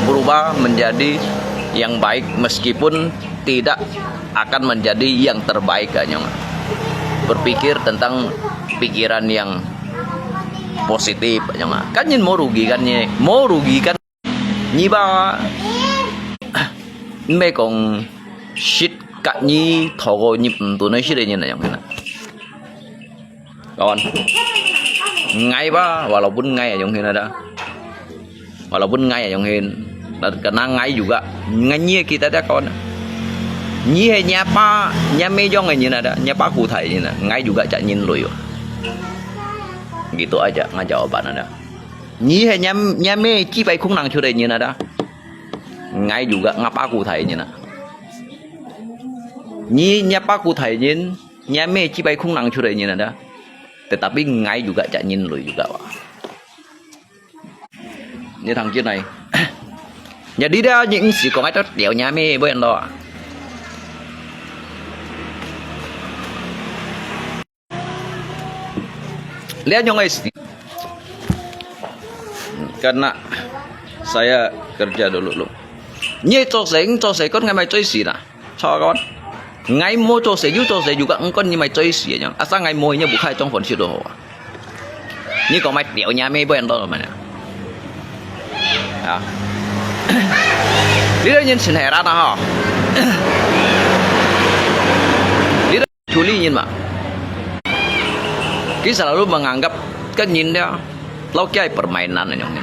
berubah menjadi yang baik meskipun tidak akan menjadi yang terbaik aja. Berpikir tentang pikiran yang positif aja. Kan nyin mau rugikan nyi ba me kong shit kak nyi thogo nyi tu nói shit nyi yang mana. Kawan. Ngay ba walaupun ngay yang ada. Walaupun ngay yang karena ngay juga ngay kita ada kawan. Nyi nyapa nyame jong ngay ada, nyapa ku thai ni ngay juga cak nyin lui. Gitu aja jawaban ada. Nyi nyame chi bai khung nang chu dai nyin ada. Ngay juga ngapa ku thai nyin. Nyi nyapa ku thai nyin, nyame chi bai khung nang chu dai nyin ada. Tetapi ngay juga cak nyin lui juga. Như thằng kia này. Jadi dia những chỉ có ai đó đèo nhà mê với anh đó. Lihat yang guys. Karena saya kerja dulu. Như cho sẽ con ngày mai chơi gì nè. Cho con. Ngày mua cho sẽ juga con như mày chơi gì nhá. Asa ngày mua như bukai trong phần đồ. Như có mày đèo nhà mê với anh đó mà nè. À. Lý do nhìn xin hề ra ha. Lý do chú lý nhìn mà. Kita selalu menganggap kan yin dia lo kayak permainan yang ini.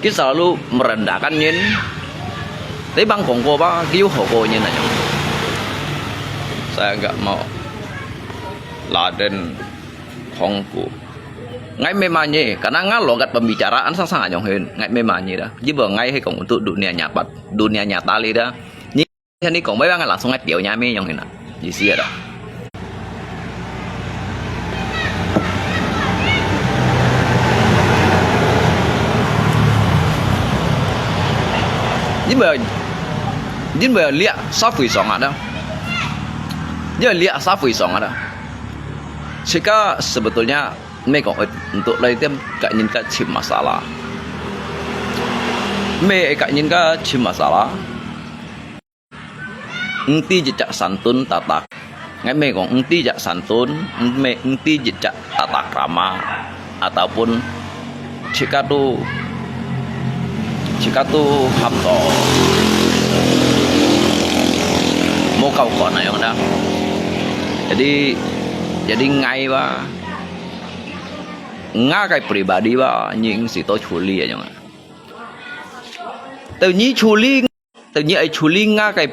Kita selalu merendahkan yin. Tapi bang kongko ba kiu hoko yin aja. Saya enggak mau laden hongku. Ngay memangnya karena ngalogat pembicaraan sangat yang hen ngay memangnya dah. Jadi ngay hay còn untuk dunia nyata li dah. Ini còn mấy bang langsung ngay tiểu nhà mi yang hen. Gì xia dah. Jadi lihat safi song ada. Dia lihat safi song ada. Jika sebetulnya mereka untuk lain tem kak ingin cip masalah. Mereka ingin cip masalah. Engti jejak santun tata. Ngai mereka engti jejak santun, engti jejak tata krama ataupun jika tu hamto mau kau kona yang dah. Jadi ngai ba nga cái pribadi ba những gì tôi处理vậy mà tự nhiên ai处理nga cái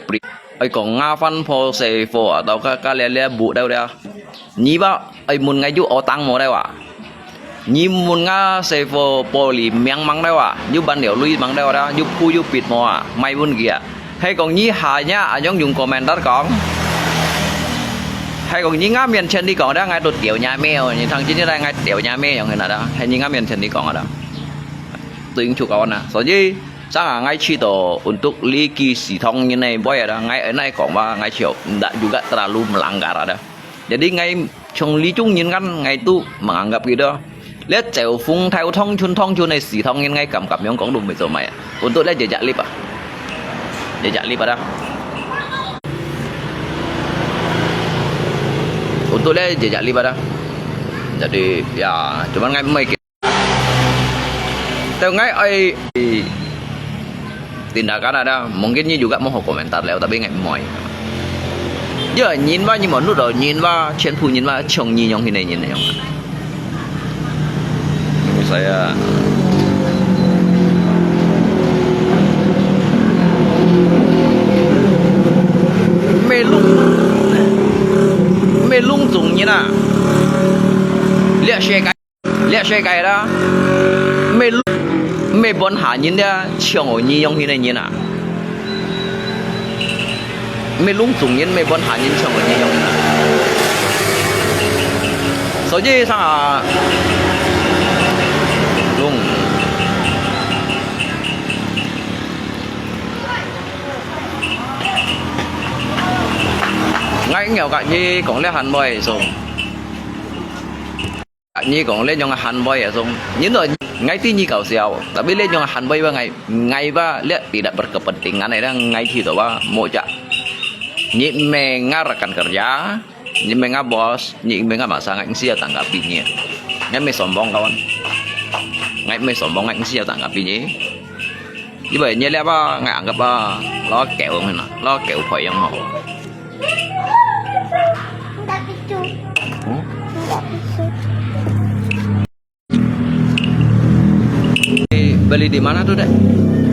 ai còn nga phân phô xe phô ở đâu cái lẽ bụ đâu đây nhí ba ai muốn ngay chú ở tăng mồ đây à nhí muốn nga xe phô poly miếng măng đây à như ban điều lui măng đây à như phu như pịt mồ à may buôn kìa hay còn nhí hà nhá à giống dùng comment đó còn hay còn những ngáp miền trên đi còn đó ngay đột tiểu nhà mèo như thằng chính đây ngay tiểu nhà mèo người nào đó hay những ngáp miền trên đi còn ở đó tuyển chủ con à所以 sang ngay chi to untuk liki si thong như này boy ada ngay ở này còn ba ngay chiều đã juga terlalu melanggar ada jadi ngay trong lý chung nhìn ngăn ngay tu menganggap gitu lihat cewek phung theo thong chun này si thong ngay cầm cầm yang còn đúng bây giờ mày untuk lihat jejak lip à jejak lip ada untuk lihat jejak lip ada jadi ya cuman ngay mấy tahu ngay ai tindakan ada mungkin juga mau komentar lewat tapi nggak mau giờ nhìn vào nhưng mà lúc đó nhìn vào trên phủ nhìn vào chồng nhìn yang ini nhìn yang saya melung dùng như nào lihat xe cái đó mấy bọn hạ nhìn ra chồng ở nhi yang này nhìn à mấy lung tung nhìn mấy bọn hạ nhìn chồng ở nhi yang所以上啊lung ngay nghèo cả như còn lên Hàn Boy rồi như còn lên trong Hàn Boy rồi nhìn rồi ngay tí nhi cầu siêu tapi lihat yang Hàn Boy ba ngay ba lihat tidak berkepentingan ada ngay situ ba mau cak nyi menga rekan kerja nyi menga bos nyi menga masa ngay sih tanggapinya ngay me sombong kawan ngay me sombong ngay sih tanggapinya như vậy như lihat ba ngay anggap ba lo kẹo mana lo kẹo phải yang mau beli di mana tuh dek?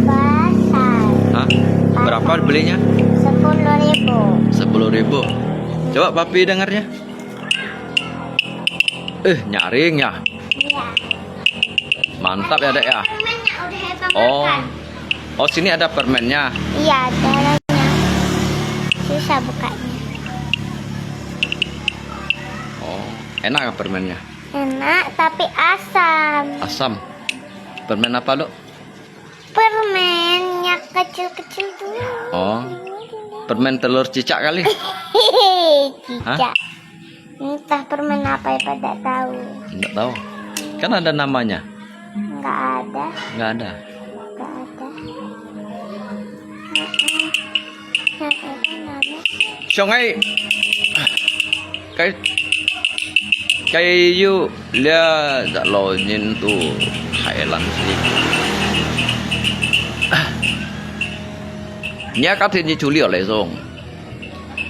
Pasar.
Hah? Berapa belinya?
10.000.
10.000. Coba papi dengarnya. Nyaring ya.
Iya.
Mantap ya dek ya.
Permennya udah hebat.
Oh sini ada permennya.
Iya caranya. Susah bukanya.
Oh enak ya permennya?
Enak tapi asam.
Asam. Permen apa lo?
Permen yang kecil-kecil tuh.
Oh, permen telur cicak kali?
Cicak. Entah permen apa ya pada tahu.
Enggak tahu. Kan ada namanya.
Enggak ada.
Enggak ada.
Enggak ada.
Xong ấy cái yêu lia đã lo nhìn tu Thái Lan gì nhớ các thiên như chú liệu lại rồi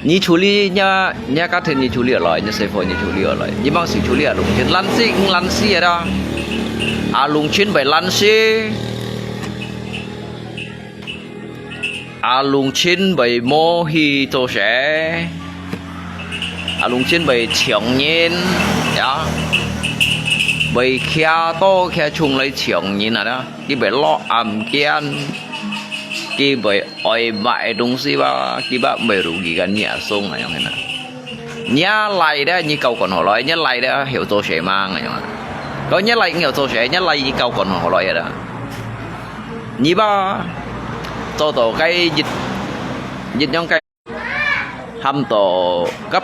你处理nya ka the ni处理了你谁说你处理了你帮谁处理啊龙亲烂死的啊龙亲被烂死啊龙亲被摸去做啥啊龙亲被抢人呀被kia to kia chung lấy抢人啊đó cái bị lo ẩm kian cái bị oi bại đông si ba cái bác bị rủ gì gần nhà sông này không nè nhá lại đó như câu còn họ nói nhá lại đó hiểu tôi sẽ mang này mà có nhá lại hiểu tôi sẽ nhá lại như câu còn họ nói đó như ba cho tổ cái dịch trong cái hầm tổ cấp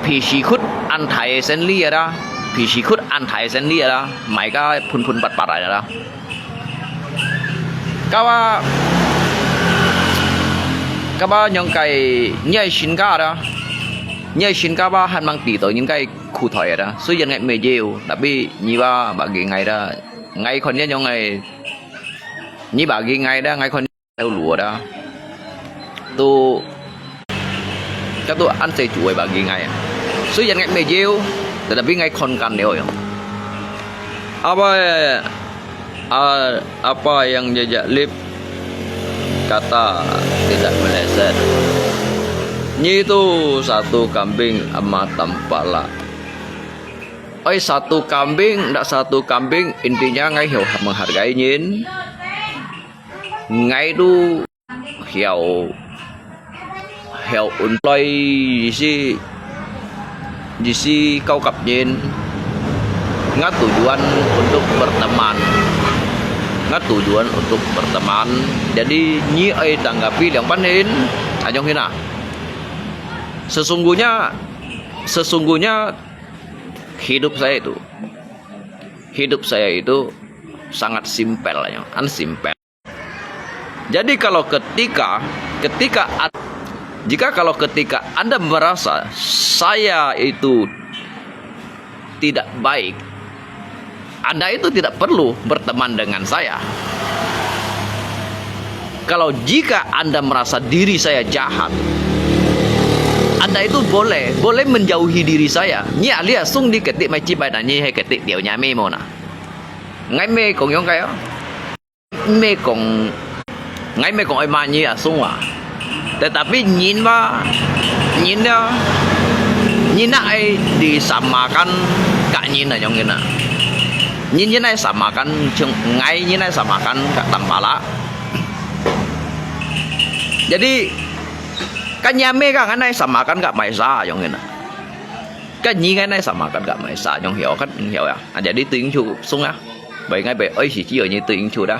phì xì khút ăn thải sen lia đó phì xì khút ăn thải sen lia đó mày cái phun bật lại đó các ba những cái nhảy sinh ca đó nhảy sinh ca ba hắn mang tỷ tới những cái khu thoại đó số dân ngày mề nhiều đặc biệt như ba bà ghi ngày đó ngày còn nhớ những ngày như bà ghi ngày đó ngày còn theo lúa đó tôi các tôi ăn xây chuối bà ghi ngày số dân ngày mề nhiều đặc biệt ngày còn cần nhiều apa yang jejak lip kata tidak meleset. Nyi itu satu kambing sama tampala. Satu kambing, tidak satu kambing, intinya ngai hiểu menghargai nyin. Ngai itu hiểu unplay di kau kap nyin. Ngat tujuan untuk berteman. Ngat tujuan untuk berteman. Jadi nyi tanggapi yang panin ajong hina. Sesungguhnya hidup saya itu sangat simpel ya, unsimpel. Jadi ketika Anda merasa saya itu tidak baik, Anda itu tidak perlu berteman dengan saya. Kalau jika Anda merasa diri saya jahat, Anda itu boleh menjauhi diri saya. Nhi alia sung di ketik mai chi bai na nhi hay ketik tiểu nhà mê mồ na. Ngay mê còn giống cái đó. Mê còn ngay mê còn ai mà nhi sung à. Tetapi nhìn dia nhìn ai disamakan kak nhìn là giống như nào. Nhìn này samakan ngay nhìn này samakan kak tampala. Jadi kan nyame kan này samakan kak maisa giống như nào. Kan nyi cái này samakan kak maisa giống hiểu à. Jadi tiếng chu sung á. Bởi ngay bởi ấy chỉ ở như tiếng chu đó.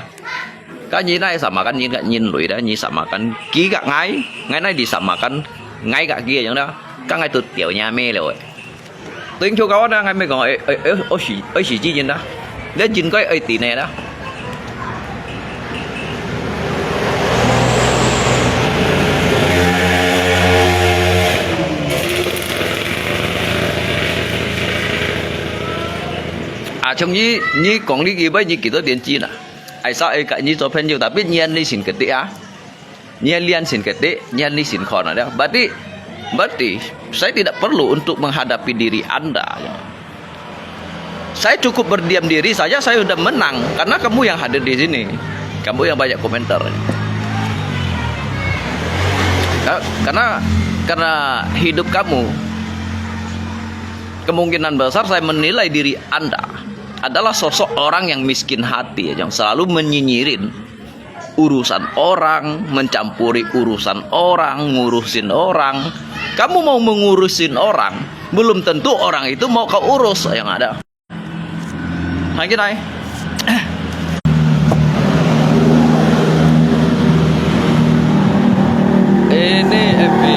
Kan nyi này samakan nyi kak nhìn lùi đó, nyi samakan ký kak ngay này disamakan ngay kak kia giống đó. Các ngay từ tiểu nhà mê rồi. Tiếng chu có đó ngay mới gọi ấy chỉ chi nhìn đó. Để chính cái ấy tỷ này đó. Trong như còn đi gì với như kỳ tới tiền chi nè, ai sao ai cả như cho phen nhiều ta biết nhiên đi xin cái tệ á, nhiên liên xin cái tệ, nhiên đi xin khó nè đó, berarti saya tidak perlu untuk menghadapi diri Anda. Saya cukup berdiam diri saja, saya sudah menang karena kamu yang hadir di sini, kamu yang banyak komentar. Karena hidup kamu, kemungkinan besar saya menilai diri Anda adalah sosok orang yang miskin hati, yang selalu menyinyirin urusan orang, mencampuri urusan orang, ngurusin orang. Kamu mau mengurusin orang, belum tentu orang itu mau kau urus yang ada. Lagi naik. Ini Epi.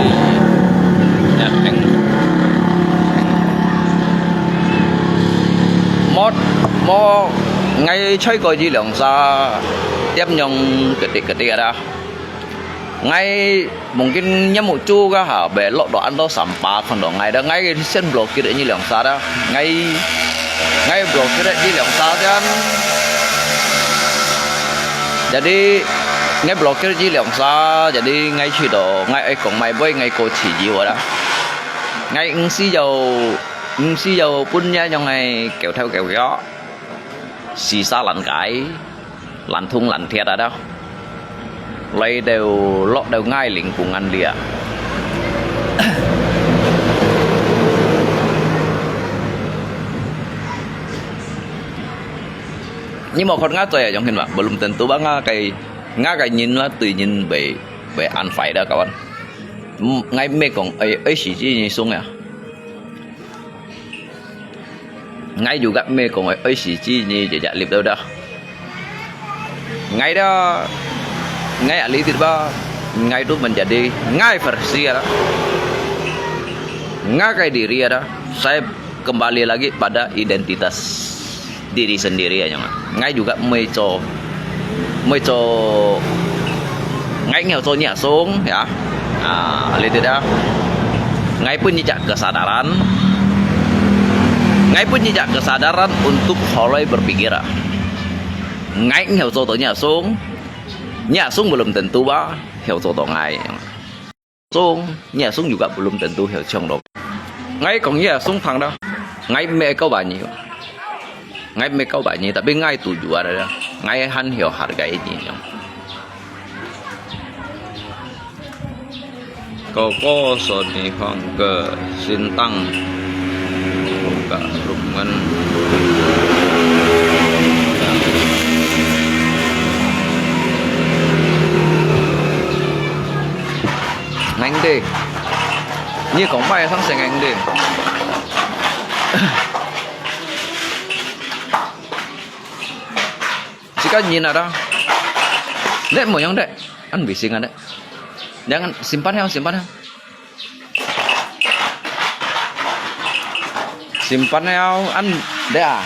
Một ngay chơi coi gì lượng sa tiếp nhung ketik ada ngay mungkin nya một chu ga ha be lo do ando sampah kon do ngay da ngay sen blokir ni lượng sa da ngay blokir di lượng sa kan jadi ngay blokir chỉ lượng xa jadi ngay chỉ đồ ngay ấy còn mày với ngay cô chỉ gì đó ngay ứng si dầu pun nha trong ngày kéo theo kéo gió xì xa lạnh cái lạnh thun lạnh thiệt ở đâu lấy đều lót đều ngay liền cùng anh lìa nhưng mà con ngã trời trong hình bạn belum tentu bang ngã cái nhìn là tự nhìn về ăn phải đó các bạn ngay mấy con ấy chỉ như xuống à ngay juga mấy con ấy chỉ như vậy dạ liệp đâu đó ngay đó ngay ahli tiba ngay itu menjadi ngay versi ya ngay kayak diri ya saya kembali lagi pada identitas diri sendiri aja ngay juga meco ngay nghèo cho nhả xuống ya ahli tidak ngay pun jejak kesadaran ngay pun jejak kesadaran untuk mulai berpikir ngay nghèo cho nhả xuống belum tentu bah hiểu cho ngay xuống nhả xuống juga belum tentu hiểu trong đó ngay còn nhả xuống thằng đó ngay mẹ kau banyak ngay mẹ kau banyak tapi ngay tujuan ada ngay han hiểu harga ini Koko Sony Hangga Sintang Buka Rumen Anh đi như cũng bay thắng sang anh đi chỉ có nhìn nào đó đấy một yang đấy anh bị sinh đấy jangan simpan ya simpan ya anh đấy à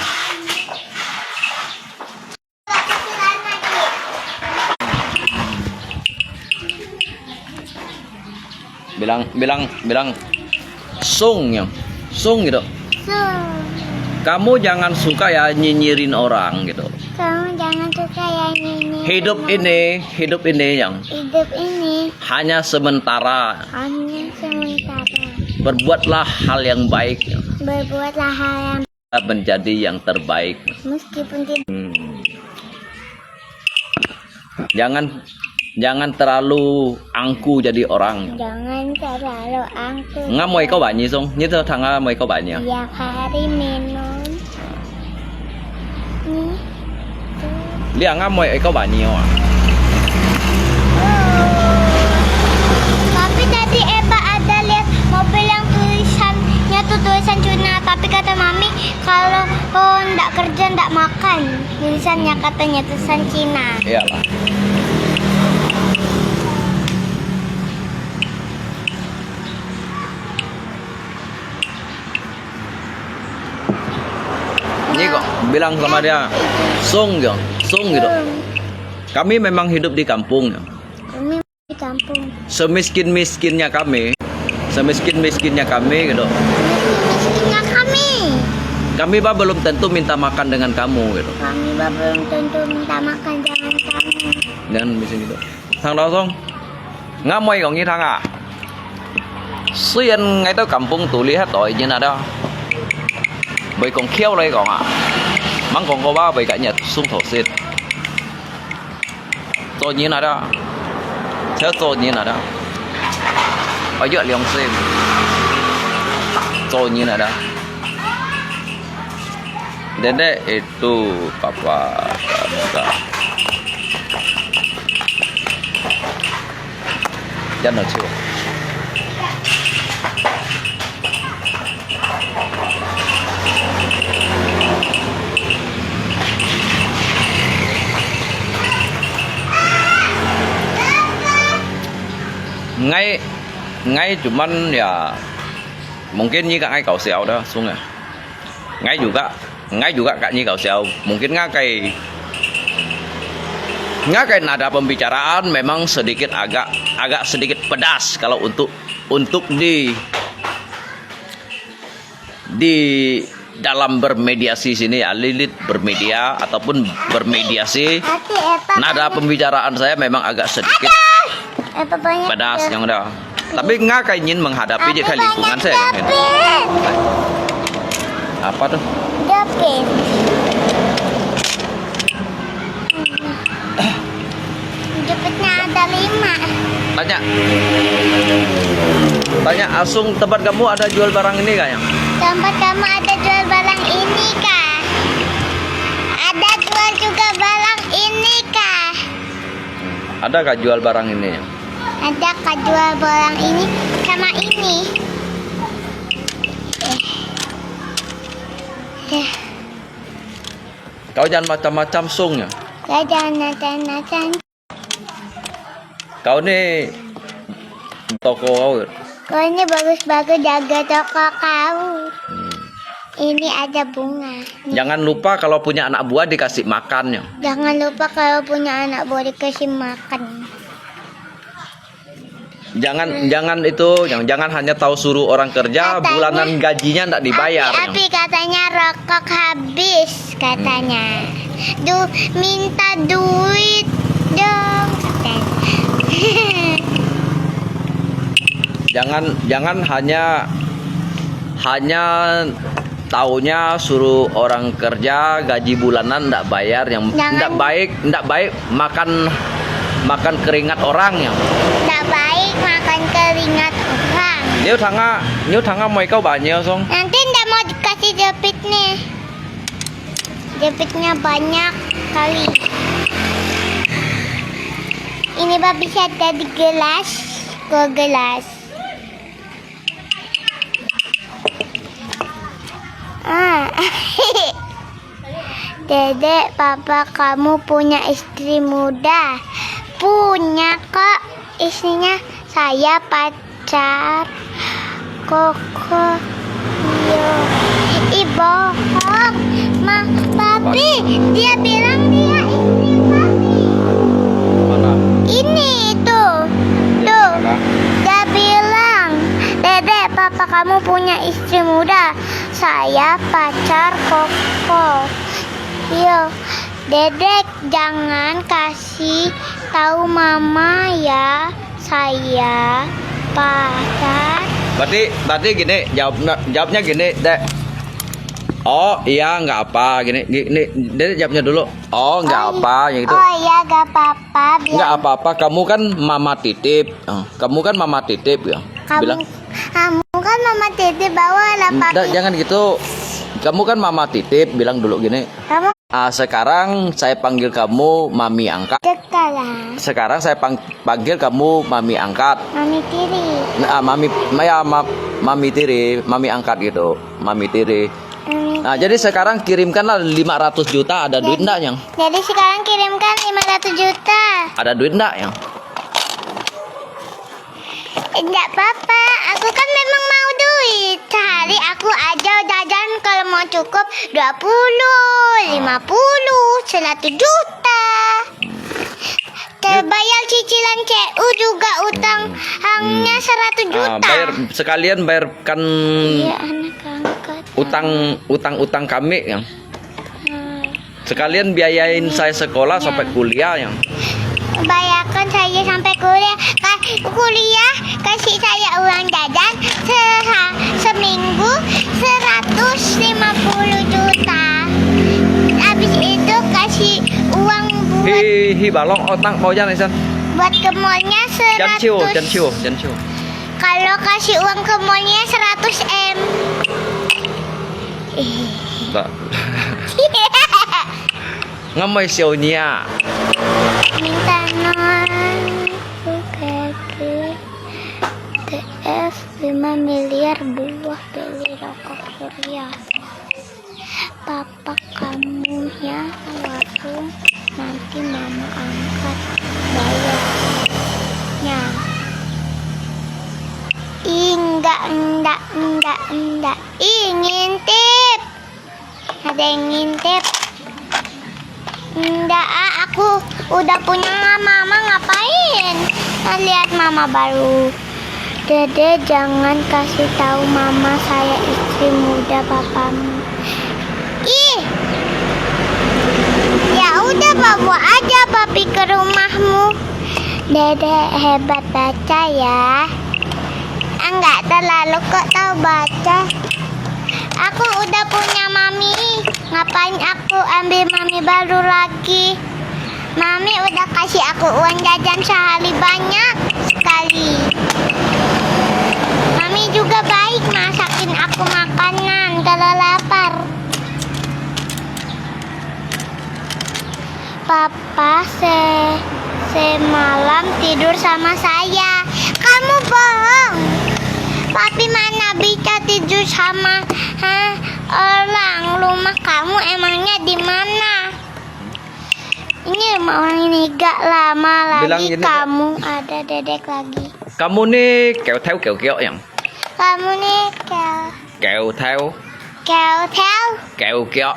bilang sung ya sung gitu kamu jangan suka ya nyinyirin orang gitu
Kamu jangan suka ya nyanyi.
hidup ini yang
Hidup ini
hanya sementara
hanya sementara.
berbuatlah hal yang baik
Berbuatlah hal yang
menjadi yang terbaik
meskipun tidak.
Jangan terlalu angku jadi orang.
Jangan terlalu angkuh.
Nga mời có bạn gì không? Như thế thằng mời có bạn nhỉ?
Tiap hari minum. Nih.
Dia nga mời có bạn nhiều à?
Tapi tadi Eba ada lihat mobil yang tulisannya tuh tulisan Cina. Tapi kata Mami kalau ndak kerja ndak makan. Tulisannya katanya tulisan Cina.
Iyalah. Ini kok bilang sama dia sung gitu. Kami memang hidup di kampung ya.
Kami di kampung.
Semiskin-miskinnya kami gitu.
Miskinnya
Kami bah belum tentu minta makan dengan kamu gitu.
Kami bah belum tentu minta makan dengan kamu.
Jangan bisa gitu. Thằng đó không? Ngã mày còn như thằng à? Xuyên ngay tới kampung tụi lý hết tội như nào đó. Bởi còn khéo đây còn à. Mắng còn có ba bởi cả nhật xuống thổ xuyên. Tôi như nào đó. Thế tôi như nào đó. Ở giữa liồng xuyên. Tôi như nào đó. Dede itu papa muda. Jangan lupa. Ngay cuman ya mungkin như các ai cậu xéo đó xuống ya. Ngay juga Kak Nyi kau siau mungkin ngakai nada pembicaraan memang agak sedikit pedas kalau untuk dalam bermediasi sini ya, Lilit bermedia ataupun bermediasi. Nada pembicaraan saya memang agak sedikit pedas yang udah. Tapi nggak ingin menghadapi je lingkungan saya. Apa tuh?
Dapet. Dapetnya ada 5.
Tanya Asung, tempat kamu ada jual barang ini kah yang?
Tempat kamu ada jual barang ini kah? Ada jual juga barang ini kah?
Ada kah jual barang ini?
Ada kah jual barang ini sama ini?
Kau jangan macam-macam Sung ya.
Saya jangan nacan-nacan.
Kau nih toko kau.
Kau ini bagus-bagus jaga toko kau. Ini ada bunga.
Jangan lupa kalau punya anak buah dikasih makan ya.
Jangan lupa kalau punya anak buah dikasih makan.
Jangan hanya tahu suruh orang kerja,
Katanya-
bulanan gajinya tidak dibayar.
Tapi katanya rokok habis katanya. Minta duit dong.
Jangan hanya taunya suruh orang kerja gaji bulanan tidak bayar yang tidak baik makan keringat orang yang.
Tidak baik makan keringat orang.
Nếu thằng mày kau banyak Song.
Nanti ndak mau dikasih jepit nih. Jepitnya banyak kali. Ini babi bisa ada di gelas. Ke gelas. Dedek, papa kamu punya istri muda. Punya kok. Istrinya saya pacar Koko. Yo. Bohong. Papi, dia bilang dia istri papi.
Mana?
Ini tuh. Tuh. Dia bilang, Dedek, papa kamu punya istri muda. Saya pacar Koko. Yo. Dedek, jangan kasih tahu mama ya. Saya pacar.
Berarti gini, jawabnya gini, Dek. Oh iya nggak apa, gini, Dek jawabnya dulu. Oh nggak apa, yang itu.
Oh iya gak apa-apa.
Nggak apa-apa, kamu kan mama titip. Kamu kan mama titip ya. Bilang.
Kamu kan mama titip bawa lah papi.
Jangan gitu. Kamu kan mama titip, bilang dulu gini.
Kamu
Sekarang saya panggil kamu mami angkat.
sekarang
Sekarang saya panggil kamu mami angkat.
mami tiri.
Mami tiri, mami angkat gitu. Mami tiri.
Mami.
Nah, jadi sekarang kirimkanlah 500 juta, ada duit enggak yang?
Jadi sekarang kirimkan 500 juta.
Ada duit enggak yang?
Enggak apa-apa, aku kan memang mau duit. Sehari aku aja jajan kalau mau cukup 20, 50, 100 juta. Terbayar cicilan CU juga utangnya 100 juta.
Sekalian bayarkan
Iya, anak angkat.
utang kami yang. Sekalian biayain saya sekolah sampai kuliah yang.
Bayarkan saya sampai kuliah. Kasih saya uang jajan seminggu 150 juta. Habis itu kasih uang buat
Balong otang mau jangan San.
buat ke mallnya 100.
Jangan ciu.
Kalau kasih uang ke mallnya 100 M.
Enggak. Ngamai sionya.
Minta non TF 5 miliar buah beli rokok surya. Papa kamu ya warung, nanti mama angkat bayarnya. Enggak. Ngintip. Ada yang ngintip. Enggak, aku udah punya mama, ngapain? Lihat mama baru. Dede, jangan kasih tahu mama saya istri muda papamu. Ya udah bawa aja papi ke rumahmu. Dedek hebat baca ya. Enggak terlalu kok tahu baca. Aku udah punya mami. Ngapain aku ambil mami baru lagi? Mami udah kasih aku uang jajan sehari banyak sekali. Mami juga baik masakin aku makanan kalau lapar. Papa semalam tidur sama saya. Kamu bohong. Papi mana bisa tidur sama orang? Rumah kamu emangnya di mana? Ini rumah orang ini gak lama
Bilang
lagi
gini,
kamu ada dedek lagi.
Kamu nih kéo theo kiểu kiểu yang
Kamu nih
kéo theo
kéo
kiểu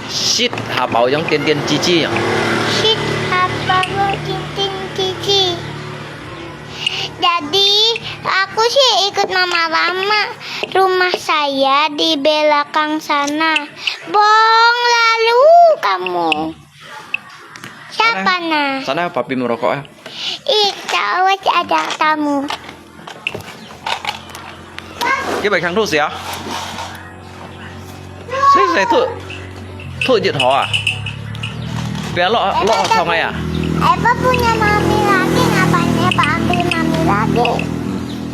shit hà bảo giống tiên tiên chi chi yang
shit apa lo cincin cici. Jadi aku sih ikut mama lama. Rumah saya di belakang sana. Bohong lalu kamu. Siapa nah?
sana papi merokok ya.
Ih, cowok ada tamu.
Cái bài kháng thuốc gì á? Sẽ thuốc diệt họ à? Bé lọ sao ngay à?
Eva punya mami lagi, ngapain Eva ambil mami lagi?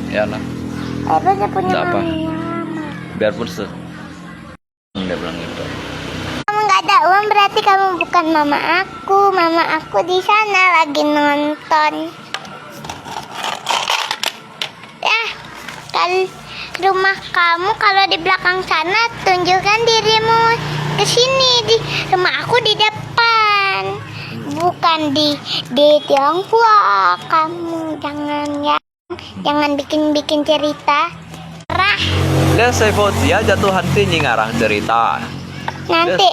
Ya lah,
Eva udah punya
Nggak apa.
mami lama.
biarpun dia bilang gitu.
Kamu nggak ada uang berarti kamu bukan mama aku. Mama aku di sana lagi nonton. Ya, rumah kamu kalau di belakang sana, tunjukkan dirimu ke sini. Di rumah aku di depan, bukan di Tiongkok. Kamu jangan bikin cerita. Rah.
Dia saya dia jatuh hati ngarang cerita.
Nanti,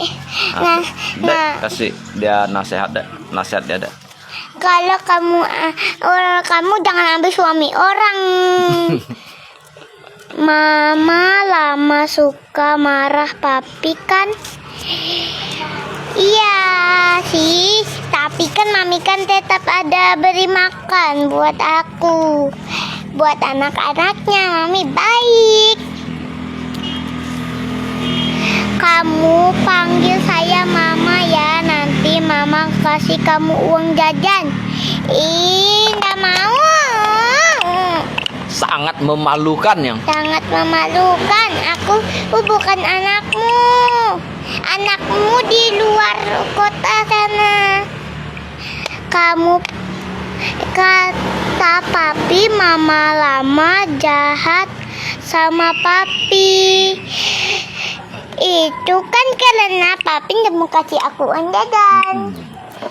Kasih dia nasihat dia deh.
kalau kamu jangan ambil suami orang. Mama lama suka marah papi kan? Iya sih, tapi kan mami kan tetap ada beri makan buat aku, buat anak-anaknya. Mami baik. Kamu panggil saya mama ya, nanti mama kasih kamu uang jajan. Nggak mau.
Sangat memalukan yang.
Sangat memalukan. Aku bukan anakmu. Anakmu di luar kota sana. Kamu kata papi mama lama jahat sama papi. Itu kan karena papi nggak mau kasih aku uang jajan.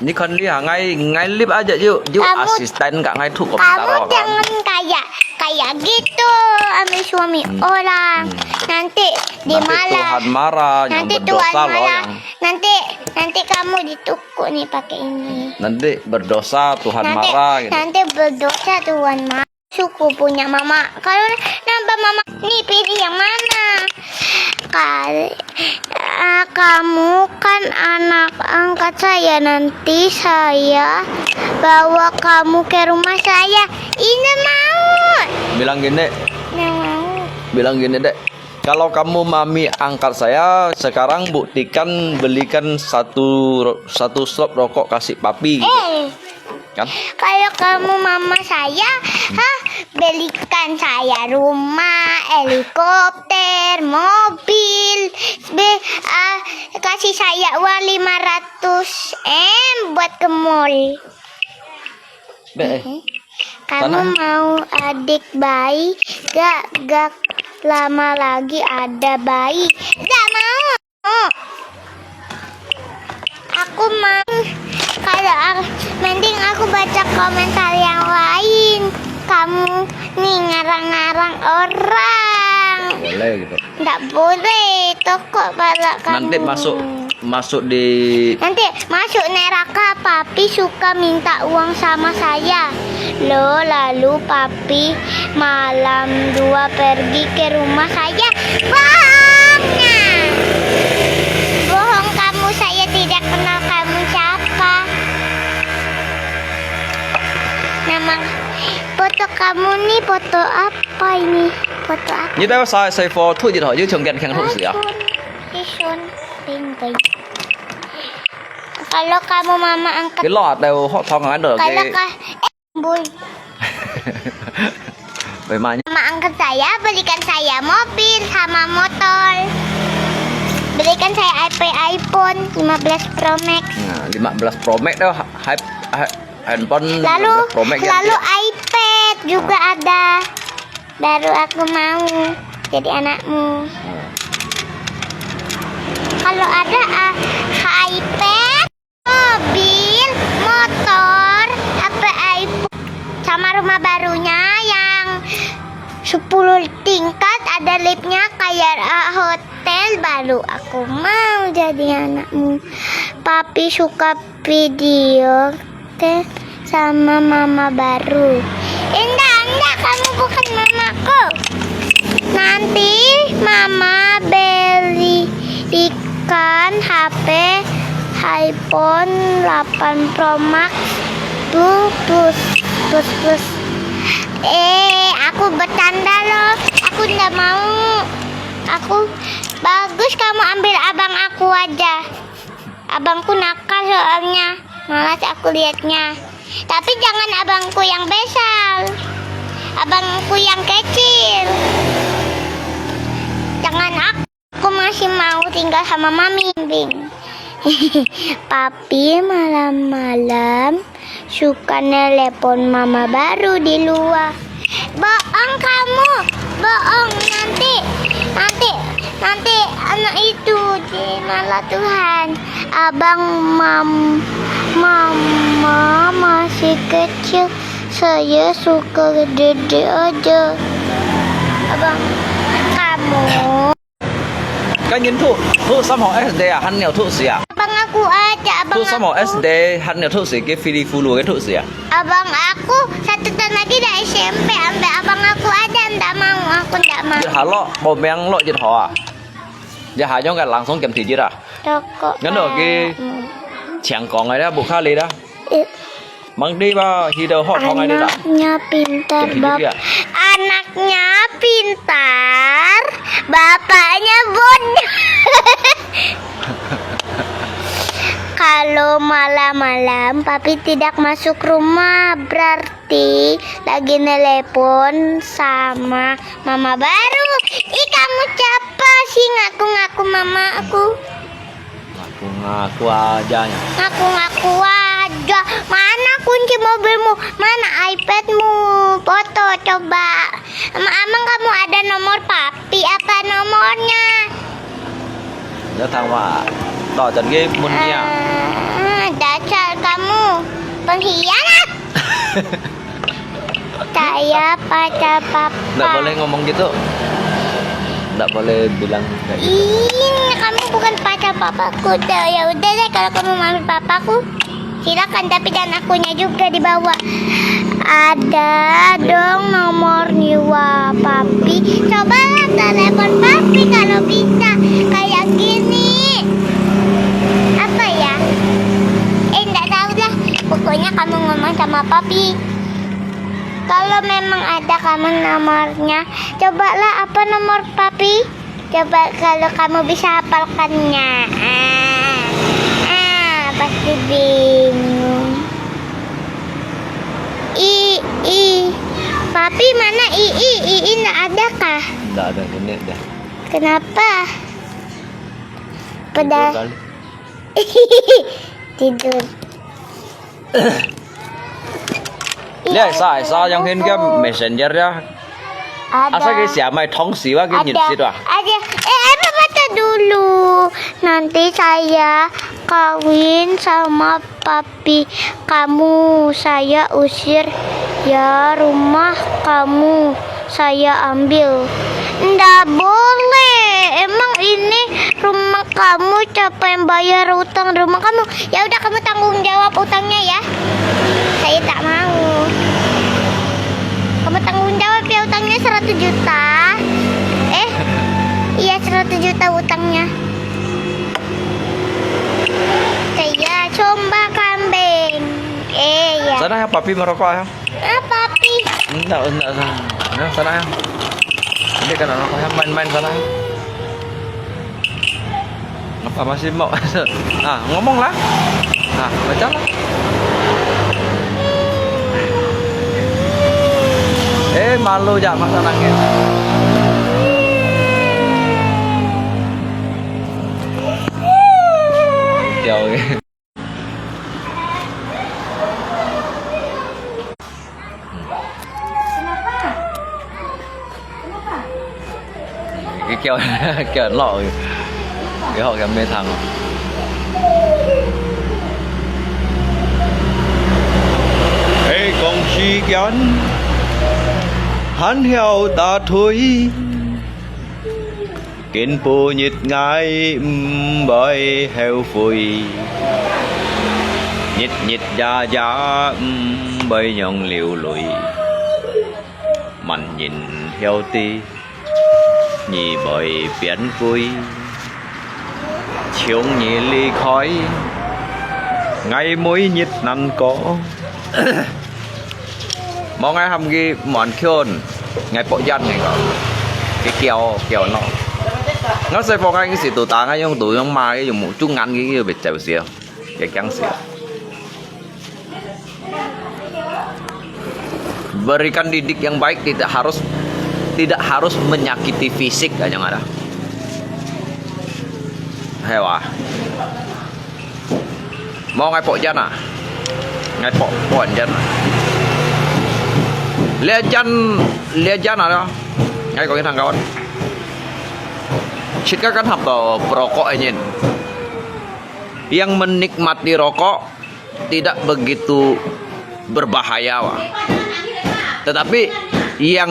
Ini kan dia ngay lip aja yuk asisten nggak ngay tuh
Kamu jangan kayak gitu ambil suami orang. Nanti di
Tuhan marah, yang
Nanti
berdosa
Tuhan
loh
marah.
yang.
Nanti kamu ditukuk nih pakai ini.
Nanti berdosa Tuhan marah gitu.
Nanti berdosa Tuhan marah. Suku punya mama. Kalau nambah mama nih pilih yang mana? Kamu kan anak angkat saya. Nanti saya bawa kamu ke rumah saya. Ini mau.
Bilang gini dek. Kalau kamu mami angkat saya, sekarang buktikan belikan satu slop rokok kasih papi. Kan?
Kalau kamu mama saya, belikan saya rumah, helikopter, mobil, kasih saya uang 500 M buat ke mall. Kamu mau adik bayi? Gak lama lagi ada bayi. Gak mau. Aku mau. Kalau mending aku baca komentar yang lain. Kamu nih ngarang-ngarang orang.
Boleh gitu.
Nggak boleh. Toko pala kamu.
Nanti masuk di.
Nanti masuk neraka. Papi suka minta uang sama saya. Loh, lalu papi malam 2 pergi ke rumah saya. Bohong. Ini foto apa ini? Foto apa?
Như thế sai for thuốc gì thôi chứ chồng gần khen thuốc gì à?
Isun tinggal. Kalau kamu mama angkat,
Cái lọ đều họ thong ăn được
kalau
cái
boy,
vậy mà nhá.
mama angkat saya, belikan saya mobil sama motor. Belikan saya iPhone 15 Pro Max.
Nah, 15 Pro Max đó handphone
Lalu
15 Pro Max
lalu iPad juga ada. Baru aku mau jadi anakmu. Kalau ada iPad, mobil, motor, iPhone sama rumah barunya yang 10 tingkat, ada liftnya kayak hotel, baru aku mau jadi anakmu. Papi suka video sama mama baru. Enggak, kamu bukan mamaku. Nanti mama belikan HP iPhone 8 Pro Max plus. Aku bercanda loh. Aku nggak mau. Aku bagus kamu ambil abang aku aja. Abangku nakal soalnya. Malas aku lihatnya. Tapi jangan abangku yang besar. Abangku yang kecil. Jangan aku masih mau tinggal sama mami. Papi malam-malam suka nelpon mama baru di luar. Bohong kamu, bohong. Nanti anak itu malah Tuhan. Abang mama masih kecil, saya suka gede aja. Abang kamu.
Cái nhìn thuốc xăm họ SD à, hắn nghèo thuốc gì à?
Abang aku aja, abang
Thuốc xăm họ
aku.
SD, hắn nghèo thuốc gì cái Filifulu cái thuốc gì à?
Abang aku 1 tahun lagi dah SMP, ambil abang aku aja, ndak mau, aku ndak mau.
Jadi halo, bầu mèng lọ jadi họ à? Jadi hanya nggak langsung kem tiji dah.
Rokok.
Ngắn rồi cái chàng còn ngày đó, buộc khá lý đó.
Eh,
Mang đi vào thì đầu họ thong ngày đi đã.
Anaknya pintar,
Kem tiji dia.
Anaknya pintar, bapaknya bodoh. Kalau malam-malam papi tidak masuk rumah, berarti lagi nelepon sama mama baru. Ih, kamu siapa sih ngaku-ngaku mama aku?
Ngaku aja ya.
Ngaku-ngaku aja. Mana kunci mobilmu? Mana iPadmu? Foto coba. Emang kamu ada nomor papi apa nomornya?
Nhớ thằng mà đỏ trần game muốn nha.
Dasar kamu pengkhianat. Saya pacar papa.
Nggak boleh ngomong gitu. Nggak boleh bilang kayak gitu.
Ini kamu bukan pacar papaku. Ya udah deh, kalau kamu mau ambil papaku, silakan, tapi dan akunya juga dibawa. Ada dong nomor nyewa papi. Cobalah telepon papi kalau bisa. Kayak gini. Apa ya? Enggak tahu lah. Pokoknya kamu ngomong sama papi. Kalau memang ada kamu nomornya, cobalah apa nomor papi? Coba kalau kamu bisa hafalkannya. Pasti bingung. Papi mana I nggak ada kah?
Nggak ada ini dah.
Kenapa? Pada tidur.
Đây sao yang hin cái messenger ya. Asa cái siapa mai thong si wa cái nhìn si doa.
Ada. Baca dulu. Nanti saya kawin sama papi kamu, saya usir ya, rumah kamu saya ambil. Nggak boleh. Emang ini rumah kamu, siapa yang bayar utang rumah kamu? Ya udah, kamu tanggung jawab utangnya ya. Saya tak mau. Kamu tanggung jawab ya utangnya 100 juta. Iya, 100 juta utangnya. Saya coba kambing. Ya.
Sana ya papi merokok ya.
Papi.
Enggak sana. Nah, sana ya. Ini kan anak main-main sana. Apa masih mau? Nah, ngomong lah. Nah, baca lah. Malu ya mas anaknya. Jauh. Cái keo keo lọ cái họ cái mê thằng hey con chi kiến hắn heo ta thôi kiến bù nhịt ngay bởi heo phùi nhịt nhịt da da bởi nhông liều lùi mình nhìn heo ti nhì bởi biển vui chiều nhì ly khói ngay mối nhịt năn có mong ai hầm ghi món khôn ngày bộ dân này có cái keo nó sẽ phong anh cái sự tụ tàng ấy dùng tụ trong mai dùng một chút ngắn cái bị chèo xìa cái trắng xìa berikan didik yang baik tidak harus menyakiti fisik aja nggak ada hewa mau ngay bộ dân à ngay bộ dân lihat jangan ada ngay có cái thằng kawan jika kan hafal perokok ini yang menikmati rokok tidak begitu berbahaya wah. Tetapi yang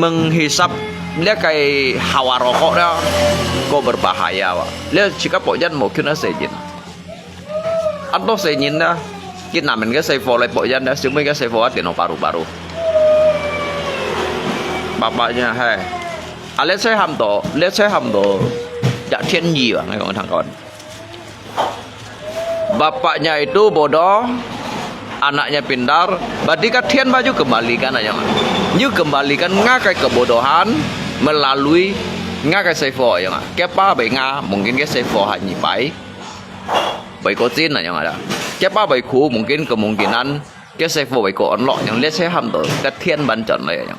menghisap dia kayak hawa rokok dah kok berbahaya wah. Lihat jika pojan mungkin ada sejin atau sejin dah kita namen cái xây phô lại bộ dân đã chứng minh cái xây phô tiền nó baru bapaknya hey lihat saya ham to tidak thiên gì à ngay còn thằng con bapaknya itu bodoh anaknya pintar berarti kan thiên baju kembalikan aja như kembalikan ngakai kebodohan melalui ngakai xây phô ya nggak kepa bay nga mungkin cái xây phô hanya bay kotin aja nggak ada Siapa baikku mungkin kemungkinan cái xe vô baikku onlok yang lihat saya ham tuh ketian bancan lah yang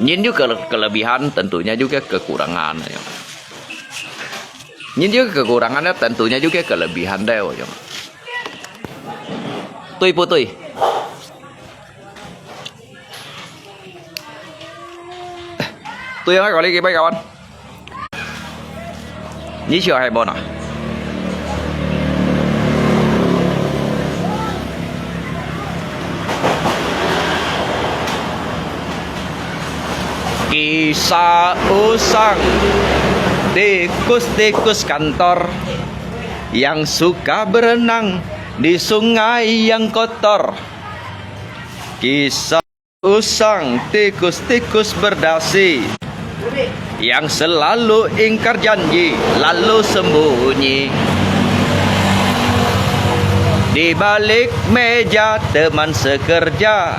nhìn juga kelebihan tentunya juga kekurangan yang nhìn juga kekurangannya tentunya juga kelebihan deh yang tui putui tui yang gọi đi cái kawan nhí chưa hay bon à kisah usang tikus-tikus kantor yang suka berenang di sungai yang kotor. Kisah usang tikus-tikus berdasi yang selalu ingkar janji lalu sembunyi di balik meja teman sekerja,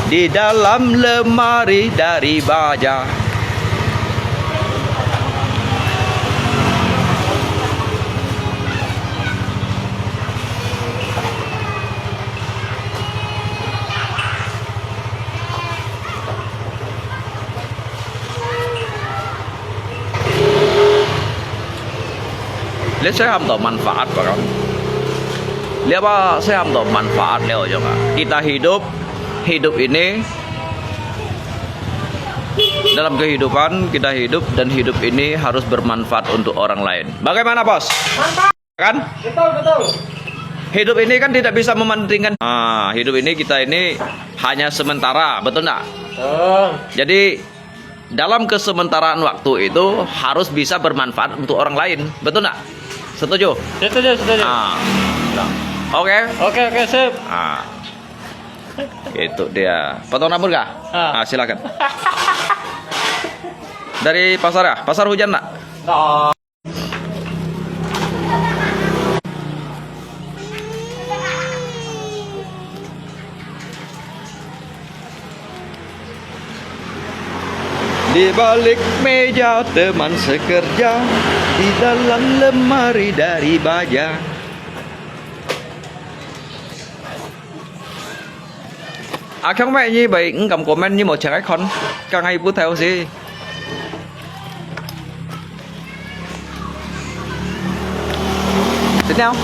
di dalam lemari dari baja. Lihat saya ambil manfaat Pak. Lihat apa saya ambil manfaat Leo juga. Kita hidup ini dalam kehidupan kita hidup dan hidup ini harus bermanfaat untuk orang lain. Bagaimana bos? Mantap kan? Betul. Hidup ini kan tidak bisa mementingkan. Hidup ini kita ini hanya sementara, betul nggak? Jadi dalam kesementaraan waktu itu harus bisa bermanfaat untuk orang lain, betul nggak? Setuju? Setuju. Oke, sip. Itu dia. Potong rambut kah? Silakan. Dari pasar ya? Pasar hujan nak? Di balik meja teman sekerja, di dalam lemari dari baja. Các mẹ như vậy cũng cầm comment như một trẻ con càng ngày bút theo gì. Sini không?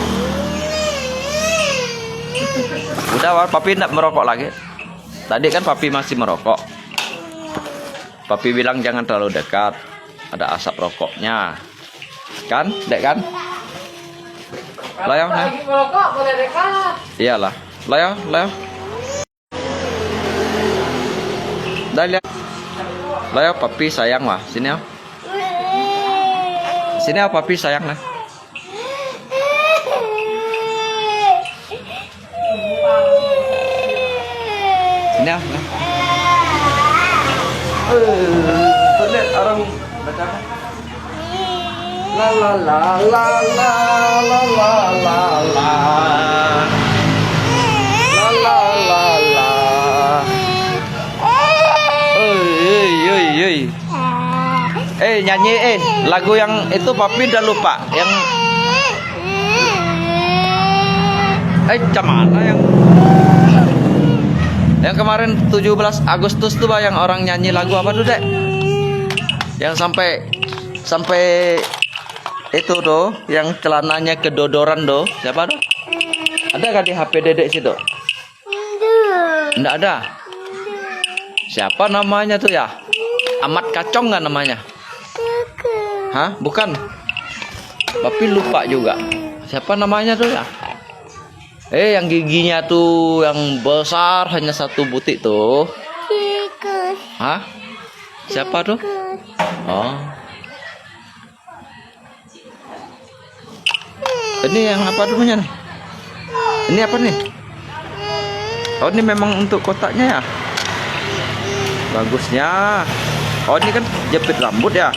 Udah, papi tidak merokok lagi. Tadi kan papi masih merokok. Papi bilang jangan terlalu dekat, ada asap rokoknya. Kan, dek kan? Layang, nah.
Lagi merokok boleh dekat.
Iyalah, layang. Dah lihat. Layang, papi sayang lah. Sini ya. Sini ya, papi sayang lah. Sini ya. Tuh lihat orang baca apa? La la la la la la la la la la la la la. Nyanyi lagu yang itu papi udah lupa yang mana yang kemarin 17 Agustus tuh yang orang nyanyi lagu apa tuh dek yang sampai itu tuh yang celananya kedodoran tuh siapa tuh ada kan di HP dedek situ enggak ada siapa namanya tuh ya Amat Kacong nggak namanya? Hah? Bukan. Papi lupa juga. Siapa namanya tuh ya? Yang giginya tuh yang besar hanya satu butik tuh.
Tikus.
Hah? Siapa tuh? Oh. Ini yang apa namanya nih? Ini apa nih? Oh, ini memang untuk kotaknya ya? Bagusnya. Oh, ini kan jepit rambut ya.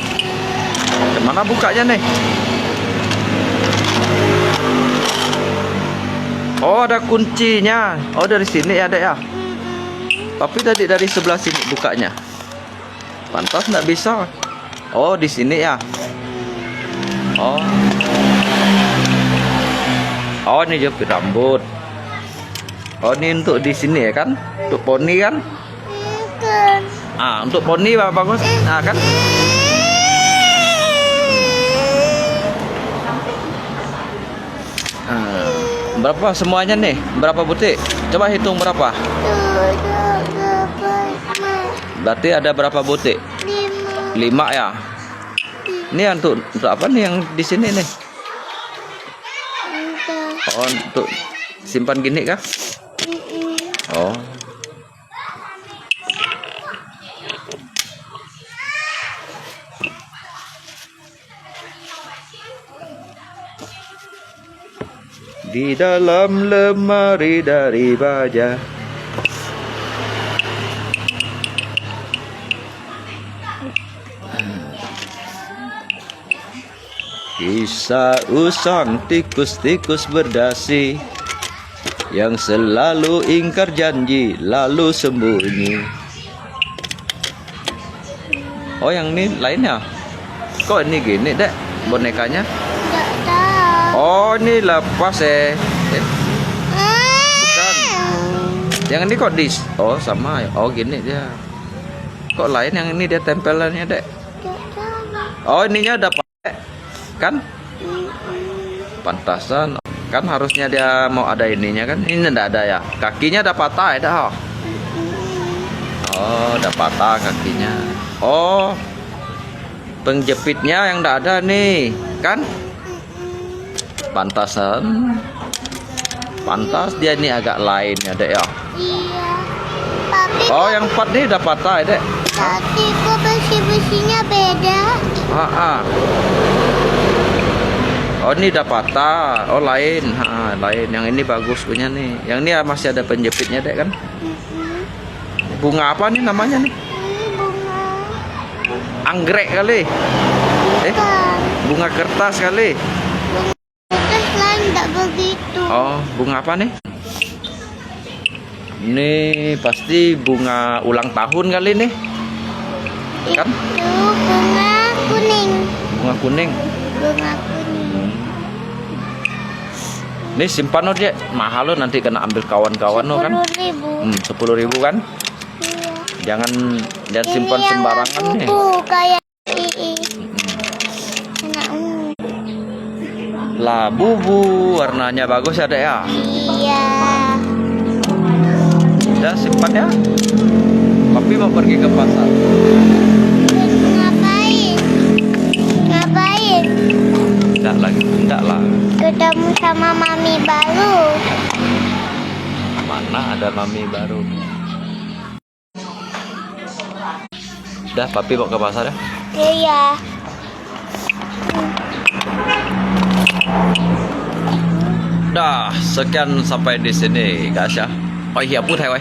Gimana bukanya nih? Oh, ada kuncinya. Oh, dari sini ya, Dek ya. Tapi tadi dari sebelah sini bukanya. Pantas nggak bisa. Oh, di sini ya. Oh. Oh, ini jepit rambut. Oh, ini untuk di sini ya kan? Untuk poni kan? Untuk poni bagus. Nah, kan? Berapa semuanya nih? Berapa butik? Coba hitung berapa? Berarti ada berapa butik? 5 ya. Ini untuk apa nih yang di sini nih? Oh, untuk simpan gini kah? Oh. Di dalam lemari dari baja. Kisah usang tikus-tikus berdasi yang selalu ingkar janji lalu sembunyi. Oh, yang ini lainnya. Kok ini gini, Dek? Bonekanya?
Nggak tahu.
Oh, ini lepas bukan. Yang ini kok dis? Oh, sama. Oh, gini dia. Kok lain yang ini dia tempelannya, Dek?
Nggak tahu.
Oh, ininya ada pakai kan? Pantasan. Kan harusnya dia mau ada ininya kan? Ini enggak ada ya. Kakinya ada patah ya, Oh, ada patah kakinya. Oh. Penjepitnya yang enggak ada nih, kan? Pantasan. Pantas dia ini agak lain ya, Dek ya.
Iya. Tapi
Oh, yang 4 nih udah patah ya, Dek.
tapi kok besi-besinya beda?
Oh, ini udah patah. Oh, lain. Lain. Yang ini bagus punya nih. Yang ini masih ada penjepitnya, Dek kan? Bunga apa nih namanya nih?
Ini bunga.
Anggrek kali.
Bukan.
Bunga kertas kali.
Terus lain nggak begitu.
Oh, bunga apa nih? Ini pasti bunga ulang tahun kali nih. Kan?
Itu bunga kuning.
Bunga kuning.
Bunga kuning.
Nih simpan aja, mahal lo nanti kena ambil kawan-kawan lo kan.
10.000.
10.000 kan?
Iya.
Jangan
Ini
simpan
yang
sembarangan nih.
labu kayak ini. Anak ungu.
Labu warnanya bagus ya dek ya.
Iya.
Udah simpan ya. Papi mau pergi ke pasar.
Ngapain? Ngapain?
Enggak lah.
Ketemu sama mami baru.
Mana ada mami baru. Udah, papi mau ke pasar ya.
Iya.
Dah, sekian sampai di sini guys ya. Oh iya, put hai.